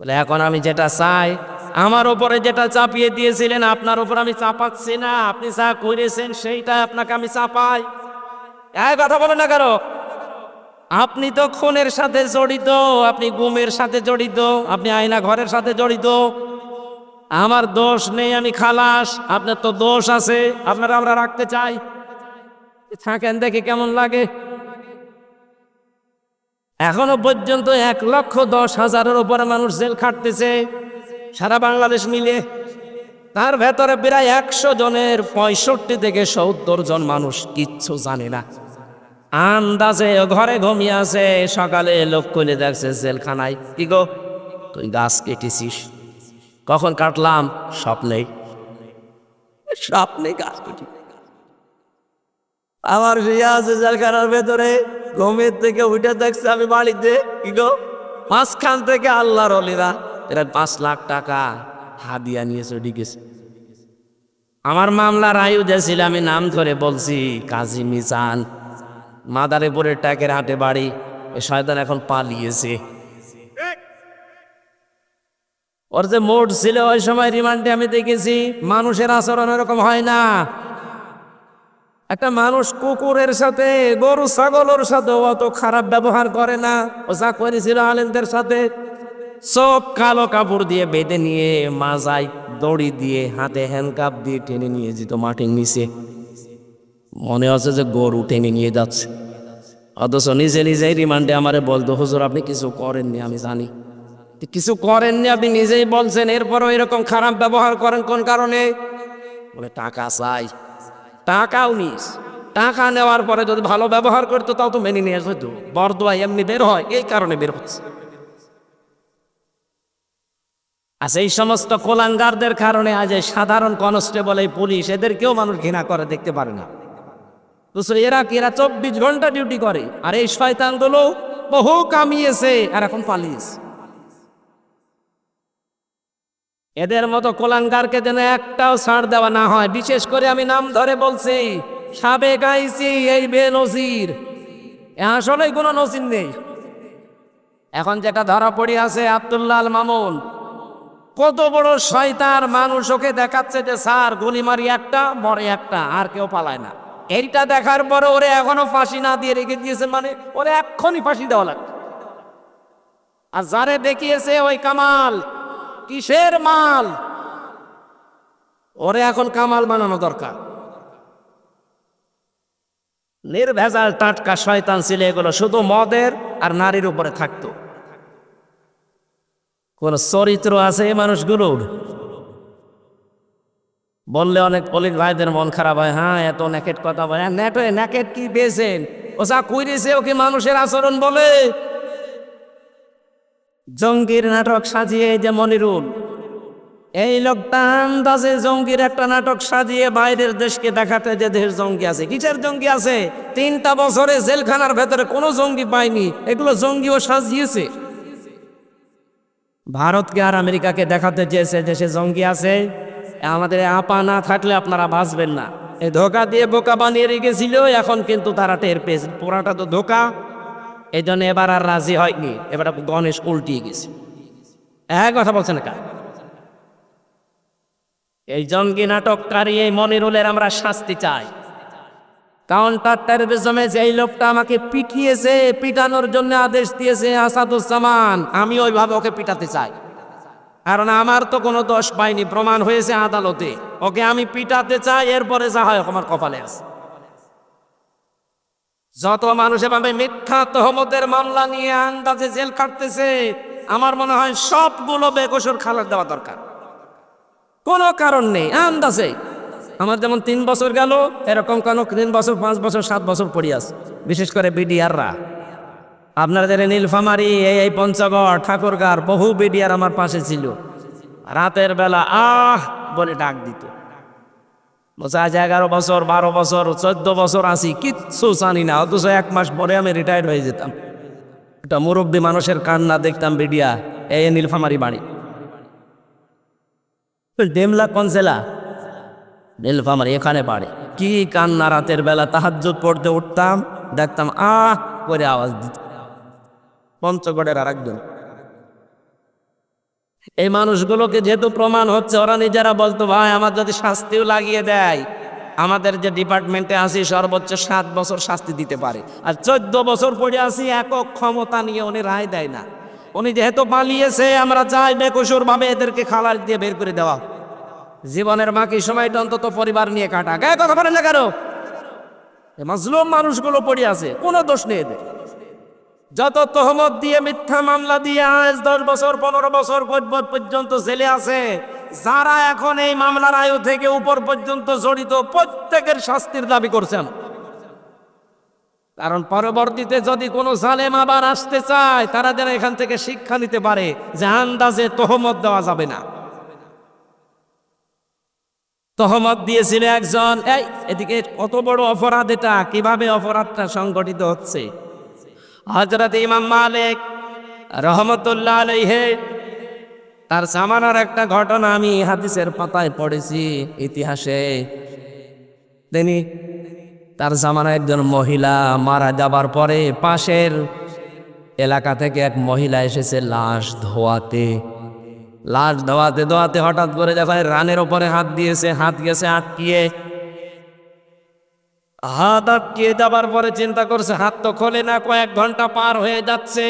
বলে এখন আমি যেটা চাই, আমার উপরে যেটা চাপিয়ে দিয়েছিলেন আপনার উপর আমি চাপাচ্ছি না, আপনি যা করেছেন সেইটা আপনাকে আমি চাপাই। এই কথা বলে না কেন? আপনি তো খুনের সাথে জড়িত, আপনি গুমের সাথে জড়িত, আপনি আয়না ঘরের সাথে জড়িত। আমার দোষ নেই, আমি খালাস, আপনার তো দোষ আছে, আপনারা আমরা রাখতে চাই। থাকেন দেখি কেমন লাগে। এখনো পর্যন্ত 1,10,000-এর উপরে মানুষ জেল খাটতেছে সারা বাংলাদেশ মিলে। তার ভেতরে প্রায় 100 জনের 65 থেকে 70 জন মানুষ কিচ্ছু জানে না, আন্দাজে ঘরে ঘুমিয়ে আছে। সকালে লোক কইলে দেখছে জেলখানায়। কি গো, তুই গাছ কেটেছিস? কখন কাটলাম? স্বপ্নে। স্বপ্নে গাছ কেটে আমার বিয়ে আছে জেলখানার ভেতরে। ঘুমের থেকে উঠে দেখছে আমি বাড়িতে। কি গো, মাঝখান থেকে আল্লাহর ওলিরা এরা 5 লাখ টাকা হাদিয়া নিয়ে চলে গেছে। আমার মামলার আয়ুধে ছিল, আমি নাম ধরে বলছি, কাজী মিজান, মাদারীপুরের টাকের হাটে বাড়ি। এ শয়তান এখন পালিয়েছে। ওর যে মোট ছিল ওই সময় রিমান্ডে আমি দেখেছি, মানুষের আচরণ এরকম হয় না। একটা মানুষ কুকুরের সাথে, গরু ছাগলের সাথে অত খারাপ ব্যবহার করে না। ও যা করেছিল আলেমদের সাথে, সব কালো কাপড় দিয়ে বেঁধে নিয়ে মাজায় দড়ি দিয়ে হাতে হ্যান্ডকাপ দিয়ে টেনে নিয়ে যেত মাটির নিচে। মনে হচ্ছে যে গরু টেনে নিয়ে যাচ্ছে, অথচ নিজে নিজেই রিমান্ডে আমারে বলতো, হুজুর আপনি কিছু করেননি, আমি জানি কিছু করেননি, আপনি নিজেই বলছেন, এরপরও এরকম খারাপ ব্যবহার করেন কোন কারণে? বলে টাকা চাই। টাকাও নিস, টাকা নেওয়ার পরে যদি ভালো ব্যবহার করতো তাও তো মেনে নিয়ে যেত। বরদোয়া এমনি বের হয়, এই কারণে বের হচ্ছে। আচ্ছা, এই সমস্ত কোলাঙ্গারদের কারণে আজ এই সাধারণ কনস্টেবল, এই পুলিশ, এদেরকেও মানুষ ঘৃণা করে, দেখতে পারে না। এরা 24 ঘন্টা ডিউটি করে, আর এই শয়তানগুলো বহু কামিয়েছে আর এখন পালিয়েছে। এদের মতো কোলাঙ্গারকে যেন একটাও ছাড় দেওয়া না হয়। বিশেষ করে আমি নাম ধরে বলছি, সাবেক আইসি এই বেনজির, আসলে কোনো নজির নেই। এখন যেটা ধরা পড়ে আছে আব্দুল্লাহ আল মামুন, কত বড় শয়তান। মানুষ ওকে দেখাচ্ছে যে স্যার গুলি মারি একটা, মরে একটা, আর কেউ পালায় না। এইটা দেখার পরে ওরে এখনো ফাঁসি না দিয়ে রেখে দিয়েছে, মানে ওরে এক্ষুনি ফাঁসি দেওয়া লাগবে। আর যারে দেখিয়েছে ওই কামাল, কিসের মাল, ওরে এখন কামাল বানানো দরকার। নির্ভেজাল টাটকা শয়তান ছিল এগুলো, শুধু মদের আর নারীর উপরে থাকতো। কোন চরিত্র আছে এই মানুষগুলোর? বললে অনেক পুলিশ ভাইদের মন খারাপ হয়। হ্যাঁ, এত নেকেট কথা বলে। নেকেট কি পেয়েছেন? ও যা কইরেছে ওকে মানুষের আচরণ বলে? জঙ্গির নাটক সাজিয়ে, যে মনিরুল, এই লোকটা আন্দাজে জঙ্গির একটা নাটক সাজিয়ে বাইরের দেশকে দেখাতে যে দেশের জঙ্গি আছে। কিসের জঙ্গি আছে? 3টা বছরে জেলখানার ভেতরে কোনো জঙ্গি পায়নি, এগুলো জঙ্গিও সাজিয়েছে। ভারতকে আর আমেরিকাকে দেখাতে চেয়েছে দেশে জঙ্গি আছে। আমাদের আপা না থাকলে আপনারা বাঁচবেন না, এই ধোকা দিয়ে বোকা বানিয়ে রেখেছিল। এখন কিন্তু তারা টের পেয়েছে পুরাটা তো ধোকা। এই জন্য এবার আর রাজি হয়নি, এবার গণেশ উল্টিয়ে গেছে। এক কথা বলছে না কার? এই জঙ্গি নাটককারী এই মনিরুলের আমরা শাস্তি চাই। কাউন্টার টেররিজমে যেই লোকটা আমাকে পিটিয়েছে, পিটানোর জন্য আদেশ দিয়েছে আসাদুজ্জামান, আমি ওইভাবে ওকে পিটাতে চাই। কারণ আমার তো কোনো দোষ পাইনি, প্রমাণ হয়েছে আদালতে। ওকে আমি পিটাতে চাই, এরপরে যা হয় আমার কপালে আছে। যত মানুষ এভাবে মিথ্যা তহমতের মামলা নিয়ে আন্দাজে জেল কাটতেছে, আমার মনে হয় সবগুলো বেকসুর খালাস দেওয়া দরকার। কোনো কারণ নেই, আন্দাজে। আমার যেমন 3 বছর গেল, এরকম কোনো 3 বছর, 5 বছর, 7 বছর পড়ে আছে। বিশেষ করে বিডিআররা, আপনাদের নীলফামারী, এই পঞ্চগড়, ঠাকুরগাঁর বহু বিডিআর আমার পাশে ছিল। রাতের বেলা আহ বলে ডাক দিত। বলছে আজ 11 বছর, 12 বছর, 14 বছর আছি, কিচ্ছু জানি না। অথচ 1 মাস পরে আমি রিটায়ার্ড হয়ে যেতাম। একটা মুরব্বী মানুষের কান্না দেখতাম বিডিআর, এই নীলফামারী বাড়ি। ডেমলা কোন জেলা? নীলফামারী, এখানে বাড়ি। কি কান্না! রাতের বেলা তাহাজ্জুদ পড়তে উঠতাম, দেখতাম আহ করে আওয়াজ দিত। পঞ্চগড়ের আর একজন। এই মানুষগুলোকে যেহেতু প্রমাণ হচ্ছে, ওরা নিজেরা বলতো ভাই আমার যদি শাস্তিও লাগিয়ে দেয়, আমাদের যে ডিপার্টমেন্টে আছি সর্বোচ্চ 7 বছর শাস্তি দিতে পারে। আর 14 বছর পড়ে আছি, একক ক্ষমতা নিয়ে উনি রায় দেয় না। উনি যেহেতু পালিয়েছে, আমরা চাই বেকসুর ভাবে এদেরকে খালাস দিয়ে বের করে দেওয়া। জীবনের বাকি সময়টা অন্তত পরিবার নিয়ে কাটা। গায়ে কথা বলেন না কেন? মাজলুম মানুষগুলো পড়ে আছে, কোনো দোষ নেই এদের। যত তহমত দিয়ে মিথ্যা মামলা দিয়ে আজ 10 বছর 15 বছর পর্যন্ত জেলে আছে, যারা এখন এই মামলার আয়ু থেকে উপর পর্যন্ত জড়িত, প্রত্যেকের শাস্তির দাবি করছেন। কারণ পরবর্তীতে যদি কোনো জালেম আবার আসতে চায়, তারা যেন এখান থেকে শিক্ষা নিতে পারে যে আন্দাজে তহমত দেওয়া যাবে না। তহমত দিয়েছিল একজন, এই এদিকে কত বড় অপরাধ, এটা কিভাবে অপরাধটা সংগঠিত হচ্ছে। হযরত ইমাম মালিক রহমতুল্লাহ আলাইহি তার জামানার একটা ঘটনা আমি হাদিসের পাতায় পড়েছি, ইতিহাসে। তিনি তার জামানায় একজন মহিলা মারা যাবার পরে পাশের এলাকা থেকে এক মহিলা এসেছে লাশ ধোয়াতে। লাশ ধোয়াতে ধোয়াতে হঠাৎ করে দেখা যায় রানের উপরে হাত দিয়েছে, হাত গেছে আটকিয়ে। হাত আটকিয়ে যাবার পরে চিন্তা করছে হাত তো খোলে না, কয়েক ঘন্টা পার হয়ে যাচ্ছে।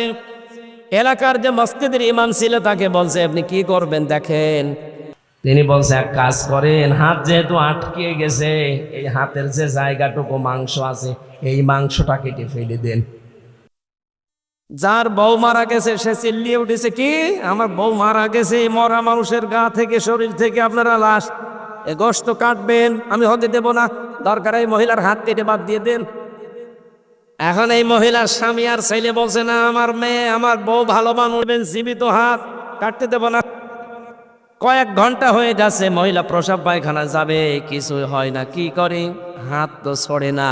এলাকার যে মসজিদের ইমাম ছিল তাকে বলছে আপনি কি করবেন দেখেন। তিনি বলছে এক কাজ করেন, হাত যেহেতু আটকে গেছে, এই হাতের যে জায়গাটুকু মাংস আছে এই মাংসটা কেটে ফেলে দেন। যার বউ মারা গেছে সে চিল্লিয়ে উঠেছে, কি আমার বউ মারা গেছে, এই মরা মানুষের গা থেকে শরীর থেকে আপনারা লাশ এ গোশত কাটবেন, আমি হতে দেব না, দরকার এই মহিলার হাত কেটে বাদ দিয়ে দেন। এখন এই মহিলার স্বামী আর ছেলে বলছে না, আমার মেয়ে আমার বউ ভালো মানুষ, জীবিত হাত কাটতে দেব না। কয়েক ঘন্টা হয়ে যাচ্ছে, মহিলা প্রসাব পায়খানা যাবে, কিছু হয় না, কি করে, হাত তো ছড়ে না।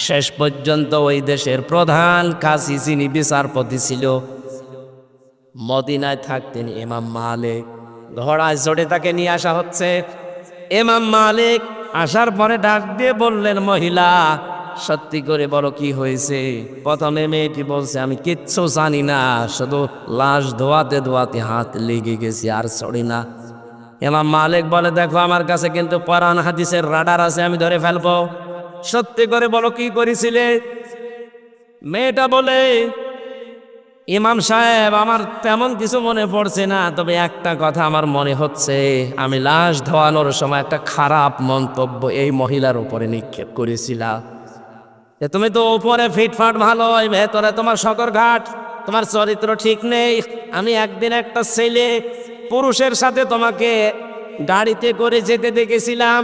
শেষ পর্যন্ত ওই দেশের প্রধান কাজী, যিনি বিচারপতি ছিল, মদিনায় থাকতেন ইমাম মালিক, ঘোড়ায় চড়ে তাকে নিয়ে আসা হচ্ছে। ইমাম মালিক আসার পরে ডাক দিয়ে বললেন, মহিলা সত্যি করে বলো কি হয়েছে। প্রথমে মেয়েটি বলছে আমি কিচ্ছু জানি না, শুধু লাশ ধোয়াতে ধোয়াতে হাত লেগে গেছে আর ছড়ে না। ইমাম মালিক বলে, দেখো আমার কাছে কিন্তু কোরআন হাদিসের রাডার আছে, আমি ধরে ফেলবো, সত্যি করে বলো কি করেছিলে। মেয়েটা বলে, ইমাম সাহেব আমার তেমন কিছু মনে পড়ছে না, তবে একটা কথা আমার মনে হচ্ছে, আমি লাশ ধোয়ানোর সময় একটা খারাপ মন্তব্য এই মহিলার উপরে নিক্ষেপ করেছিলাম। তুমি তো উপরে ফিটফাট ভালো, ভেতরে তোমার শকর ঘাট, তোমার চরিত্র ঠিক নেই। আমি একদিন একটা ছেলে পুরুষের সাথে তোমাকে গাড়িতে করে যেতে দেখেছিলাম,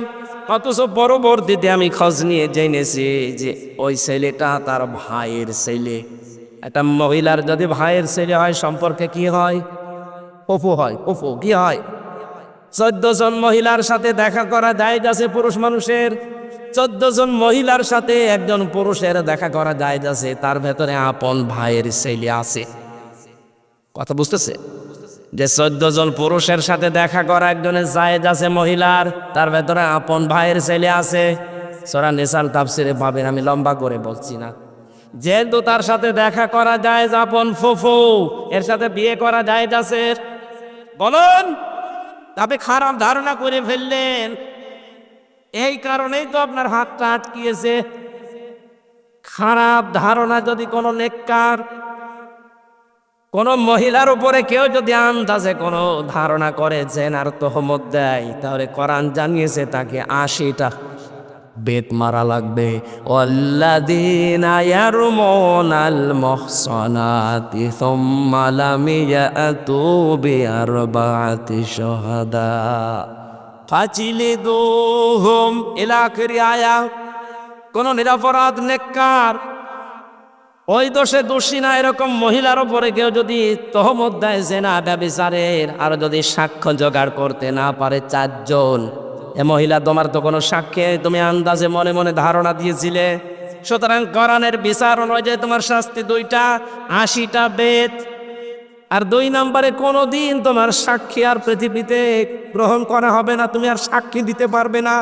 অথচ পরবর্তীতে আমি খোঁজ নিয়ে জেনেছি যে ওই ছেলেটা তার ভাইয়ের ছেলে। একটা মহিলার যদি ভাইয়ের ছেলে হয় সম্পর্কে কি হয়, অপু হয়, অপু কি হয়। 14 জন মহিলার সাথে দেখা করা জায়েজ আছে পুরুষ মানুষের, 14 জন মহিলার সাথে একজন পুরুষের দেখা করা জায়েজ আছে, তার ভেতরে আপন ভাইয়ের ছেলে আছে। কথা বুঝতেছে, যে 14 জন পুরুষের সাথে দেখা করা একজনের জায়েজ আছে মহিলার, তার ভেতরে আপন ভাইয়ের ছেলে আছে। সূরা নিসার তাফসিরে পাবেন, আমি লম্বা করে বলছি না। যেহেতু তার সাথে দেখা করা জায়েজ, আপন ফুফু এর সাথে বিয়ে করা জায়েজ আছে, বলুন তবে খারাপ ধারণা করে ফেললেন, এই কারণেই তো আপনার হাতটা আটকিয়েছে। খারাপ ধারণা যদি কোনো নেককার কোনো মহিলার উপরে কেউ যদি আন্দাজে কোনো ধারণা করে জেনার তহমত দেয়, তাহলে কোরআন জানিয়েছে তাকে 80টা বেত মারা লাগবে। ওয়াল্লাযীনা ইয়ারমুনাল মুহসানাতি সুম্মা লাম ইয়াতু বিআরবা'তি শুহাদা ফাজিলিদুহুম ইলা আখিরি আয়া। কোন নিরপরাধ নেককার ওই দোষে দোষী না এরকম মহিলার উপরে কেউ যদি তহমত দেয় জেনা ব্যভিচারের, আর যদি সাক্ষ্য জোগাড় করতে না পারে 4 জন, এ মহিলা তোমার তো কোনো সাক্ষী, তুমি আন্দাজে মনে মনে ধারণা দিয়েছিলে, সুতরাং কোরআনের বিচার অনুযায়ী তোমার শাস্তি 2টা, 80টা বেত। আর 2 নম্বরে কোনোদিন তোমার সাক্ষী আর পৃথিবীতে গ্রহণ করা হবে না, তুমি আর সাক্ষী দিতে পারবে না।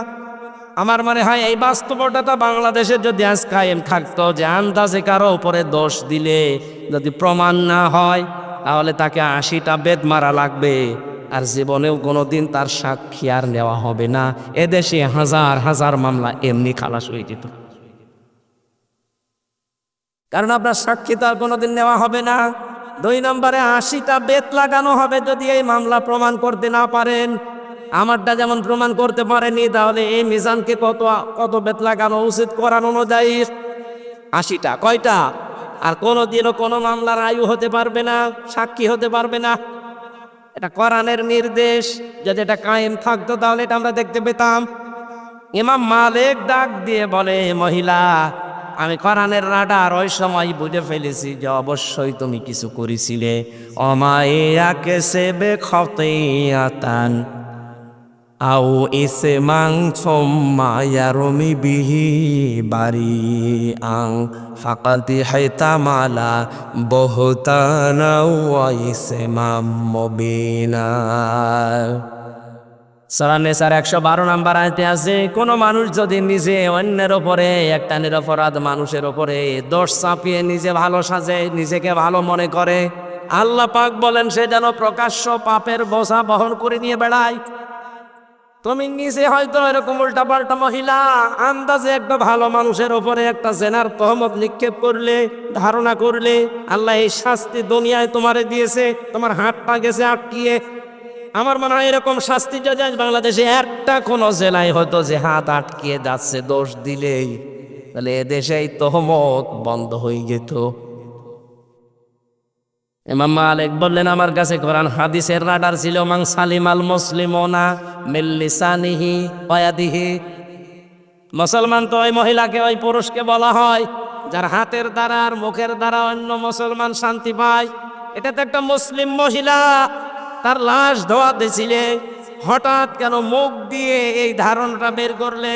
আমার মনে হয় এই বাস্তবতা বাংলাদেশে যদি আজ কায়েম থাকতো, যে আন্দাজে কারো উপরে দোষ দিলে যদি প্রমাণ না হয় তাহলে তাকে 80টা বেত মারা লাগবে, আর জীবনেও কোনোদিন তার সাক্ষী আর নেওয়া হবে না। এদেশে হাজার হাজার মামলা এমনি খালাস হয়ে যেত, কারণ আপনার সাক্ষী তো আর কোনোদিন নেওয়া হবে না। 2 নম্বরে 80টা বেত লাগানো হবে যদি এই মামলা প্রমাণ করতে না পারেন। আমারটা যেমন প্রমাণ করতে পারেনি, তাহলে এই মিজানকে কত বেত লাগানো উচিত কোরআন অনুযায়ী? 80টা। কয়টা? আর কোনোদিনও কোনো মামলার আয়ু হতে পারবে না, সাক্ষী হতে পারবে না। এটা কোরআনের নির্দেশ। যদি এটা কায়েম থাকতো তাহলে এটা আমরা দেখতে পেতাম। ইমাম মালিক ডাক দিয়ে বলে, মহিলা, আমি কোরআনের রাডার ওই সময় বুঝে ফেলেছি যে অবশ্যই তুমি কিছু করেছিলে। অমায়াকে সেবে খতিয়াতান আও ইসমাং সুম্মায়ারমি বিহি বারি আং ফাকাতি হাইতামালা বহুতানা ওয়া ইসমাম মুবিনা। সূরা নিসার 112 নম্বর আয়াতে আছে, কোন মানুষ যদি নিজে অন্যের ওপরে, একটা নিরপরাধ মানুষের ওপরে দোষ চাপিয়ে নিজে ভালো সাজে, নিজেকে ভালো মনে করে, আল্লাহ পাক বলেন সে যেন প্রকাশ্য পাপের বোঝা বহন করে নিয়ে বেড়ায়। তুমি নিজে হয়তো এরকম উল্টাপাল্টা মহিলা আন্দাজে একটা ভালো মানুষের ওপরে একটা জেনার তহমত নিক্ষেপ করলে, ধারণা করলে, আল্লাহ এই শাস্তি দুনিয়ায় তোমারে দিয়েছে, তোমার হাতটা গেছে আটকিয়ে। আমার মনে হয় এরকম শাস্তি যদি আজ বাংলাদেশে একটা কোনো জেলায় হতো যে হাত আটকিয়ে যাচ্ছে দোষ দিলেই, তাহলে এদেশে এই তহমত বন্ধ হয়ে যেত। ইমাম মালিক বললেন, আমার কাছে কোরআন হাদিসের রাডার ছিল। মান সালিমাল মুসলিমুনা মিন লিসানিহি ওয়া ইয়াদিহি। মুসলমান তো ওই মহিলাকে, ওই পুরুষকে বলা হয় যার হাতের দ্বারা আর মুখের দ্বারা অন্য মুসলমান শান্তি পায়। এটা তো একটা মুসলিম মহিলা, তার লাশ ধোয়াতেছিলে, হঠাৎ কেন মুখ দিয়ে এই ধারণাটা বের করলে?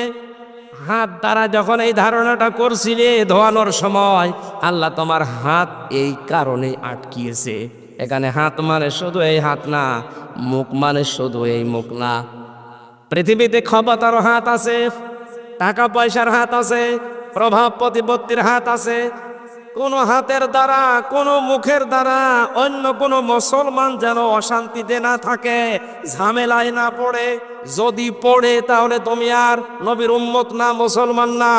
হাত দ্বারা যখন এই ধারণাটা করছিলে ধোয়ানোর সময়, আল্লাহ তোমার হাত এই কারণে আটকিয়েছে। এখানে হাত মানে শুধু এই হাত না, মুখ মানে শুধু এই মুখ না। পৃথিবীতে ক্ষমতার হাত আছে, টাকা পয়সার হাত আছে, প্রভাব প্রতিপত্তির হাত আছে। কোন হাতের দ্বারা, কোন মুখের দ্বারা অন্য কোন মুসলমান যেন অশান্তিতে না থাকে, ঝামেলায় না পড়ে। যদি পড়ে তাহলে তুমি আর নবীর উম্মত না, মুসলমান না।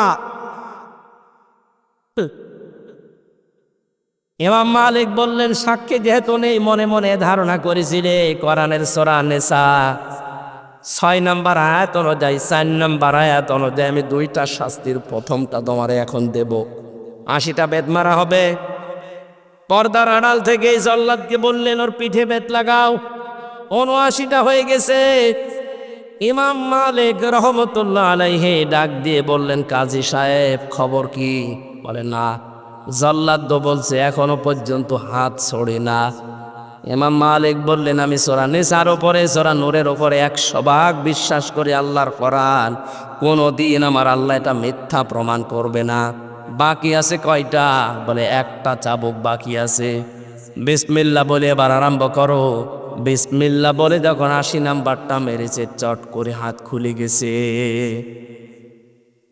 ইমাম মালিক বললেন, সাক্ষী যেহেতু নেই, মনে মনে ধারণা করেছিলে। কোরআনের সূরা নিসা 6 নম্বর আয়াত অনুযায়ী, 4 নম্বর আয়াত অনুযায়ী আমি 2টা শাস্তির প্রথমটা তোমারে এখন দেব। 80টা বেত মারা হবে। পর্দার আড়াল থেকে জল্লাদকে বললেন, ওর পিঠে বেত লাগাও। 79টা হয়ে গেছে। ইমাম মালিক রহমতুল্লাহ আলাইহি ডাক দিয়ে বললেন, কাজী সাহেব খবর কি? বলে, না, জল্লাদ তো বলছে এখনো পর্যন্ত হাত ছড়ে না। ইমাম মালিক বললেন, আমি সূরা নিসার উপরে, সূরা নূরের উপরে 100 ভাগ বিশ্বাস করি আল্লাহর কোরআন। কোনদিন আমার আল্লাহ এটা মিথ্যা প্রমাণ করবে না। বাকি আছে কয়টা? বলে, একটা চাবুক বাকি আছে। বিসমিল্লাহ বলে এবার আরম্ভ করো। বিসমিল্লাহ বলে যখন 80 নাম্বারটা মেরেছে, চট করে হাত খুলে গেছে।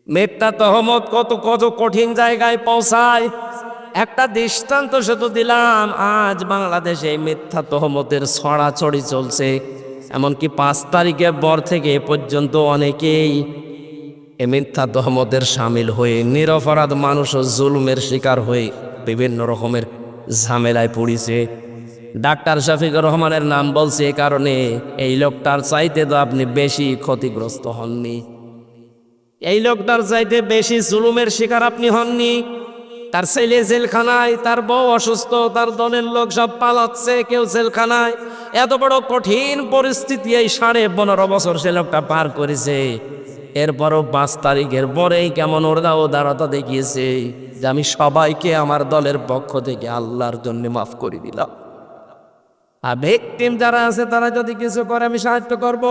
মিথ্যা তহমত কত কত কঠিন জায়গায় পৌঁছায়। একটা দৃষ্টান্ত শুধু দিলাম, আজ বাংলাদেশে মিথ্যা তহমতের ছড়াছড়ি চলছে। এমনকি 5 তারিখের পর থেকে এ পর্যন্ত অনেকেই এ মিথ্যা তহমতের সামিল হয়ে নিরপরাধ মানুষও জুলুমের শিকার হয়ে বিভিন্ন রকমের ঝামেলায় পড়েছে। ডাক্তার শফিকুর রহমানের নাম বলছে এ কারণে, এই লোকটার চাইতে তো আপনি বেশি ক্ষতিগ্রস্ত হননি, এই লোকটার চাইতে বেশি জুলুমের শিকার আপনি হননি। তার ছেলে জেলখানায়, তার বউ অসুস্থ, তার দলের লোক সব পালাচ্ছে, কেউ জেলখানায়। এত বড় কঠিন পরিস্থিতি এই 15.5 বছর সে লোকটা পার করেছে। এরপরও 5 তারিখের পরেই কেমন উদারতা দেখিয়েছে যে আমি সবাইকে আমার দলের পক্ষ থেকে আল্লাহর জন্য মাফ করে দিলাম। আর ভিকটিম যারা আছে তারা যদি কিছু করে আমি সাহায্য করব,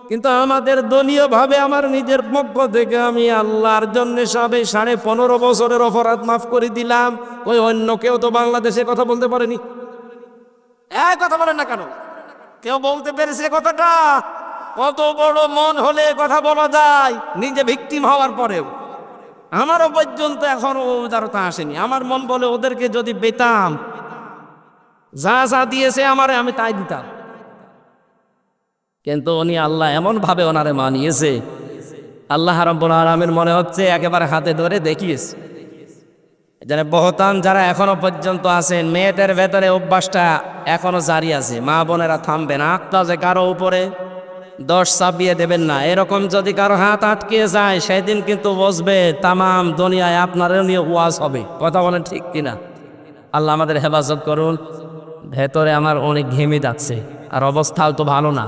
কিন্তু আমাদের দলীয় ভাবে আমার নিজের পক্ষ থেকে আমি আল্লাহর জন্য সবে 15.5 বছরের অপরাধ মাফ করে দিলাম। ওই অন্য কেউ তো বাংলাদেশে কথা বলতে পারেনি। কথা বলেন না কেন? কেউ বলতে পেরেছে কথাটা? কত বড় মন হলে কথা বলা যায়, নিজে ভিকটিম হওয়ার পরেও। আমারও পর্যন্ত এখনো উদারতা আসেনি। আমার মন বলে ওদেরকে যদি পেতাম, যা যা দিয়েছে আমারে, আমি তাই দিতাম। কিন্তু উনি আল্লাহ এমন ভাবে ওনারে মানিয়েছে, আল্লাহ রাব্বুল আলামিন মনে হচ্ছে একেবারে হাতে ধরে দেখিয়েছে। যারা বহতান যারা এখনো পর্যন্ত আছেন, মেয়েদের ভেতরে অভ্যাসটা এখনো জারি আছে। মা বোনেরা থামবে না, আক্তা যে কারো উপরে দশ চাপিয়ে দেবেন না। এরকম যদি কারো হাত আটকে যায় সেদিন কিন্তু বসবে তামাম দুনিয়ায় আপনারও নিয়ে ওয়াজ হবে। কথা বলেন ঠিক কিনা? আল্লাহ আমাদের হেফাজত করুন। ভেতরে আমার অনেক ঘেমে যাচ্ছে, আর অবস্থাও তো ভালো না।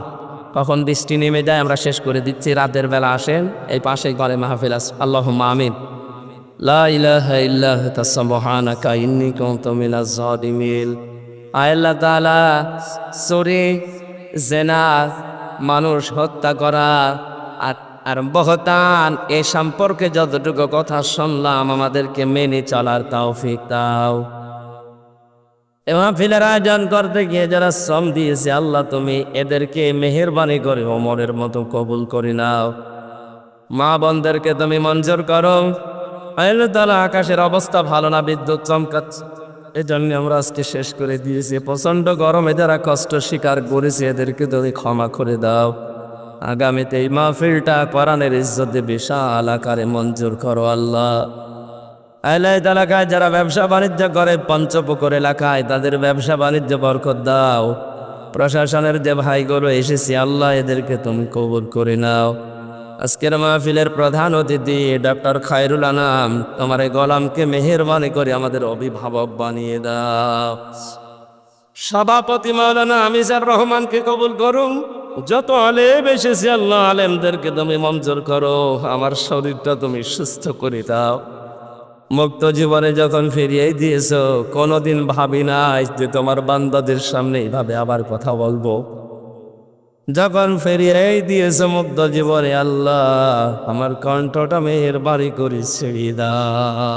কখন বৃষ্টি নেমে যায় আমরা শেষ করে দিচ্ছি। রাতের বেলা আসেন, এই পাশে ঘরে মাহফিল আছে। আল্লাহুম্মা আমিন। লা ইলাহা ইল্লা আনতা সুবহানাকা ইন্নী কুনতু মিনাজ জালিমিন। আয় আল্লাহ তাআলা, চুরি, জেনা, মানুষ হত্যা করা আর আর বহতান এ সম্পর্কে যতটুকু কথা শুনলাম আমাদেরকে মেনে চলার তৌফিক দাও। এ মাহফিলের আয়োজন করতে গিয়ে যারা শ্রম দিয়েছে আল্লাহ তুমি এদেরকে মেহেরবানি করে ওমরের মতো কবুল করে নাও। মা বোনদেরকে তুমি মঞ্জুর করো। আল্লাহ তাআলা, আকাশের অবস্থা ভালো না, বিদ্যুৎ চমকাচ্ছে, এই জন্য আমরা আজকে শেষ করে দিয়েছি। প্রচন্ড গরমে যারা কষ্ট স্বীকার করেছে এদেরকে তুমি ক্ষমা করে দাও। আগামীতে এই মাহফিলটা কোরআনের ইজ্জতে বিশাল আকারে মঞ্জুর করো আল্লাহ। আইলাইত এলাকায় যারা ব্যবসা বাণিজ্য করে, পঞ্চপুকুর এলাকায় তাদের ব্যবসা বাণিজ্য বরকত দাও। প্রশাসনের যে ভাইগুলো এসেছে আল্লাহ এদেরকে তুমি কবুল করে নাও। আজকের মাহফিলের প্রধান অতিথি ডক্টর খায়রুল আনাম, তোমার এই গোলামকে মেহেরবানি করে আমাদের অভিভাবক বানিয়ে দাও। সভাপতি মাওলানা আমিজার রহমানকে কবুল করুন। যত আলেম এসেছে আল্লাহ আলেমদেরকে তুমি মঞ্জুর করো। আমার শরীরটা তুমি সুস্থ করে দাও। মুক্ত জীবনে যখন ফিরিয়ে দিয়েছো, কোনোদিন ভাবি নাই যে তোমার বান্দাদের সামনে এইভাবে আবার কথা বলবো। যখন ফিরিয়ে দিয়েছো মুক্ত জীবনে আল্লাহ, আমার কণ্ঠটা মেহেরবানি করে ছেড়ে দাও।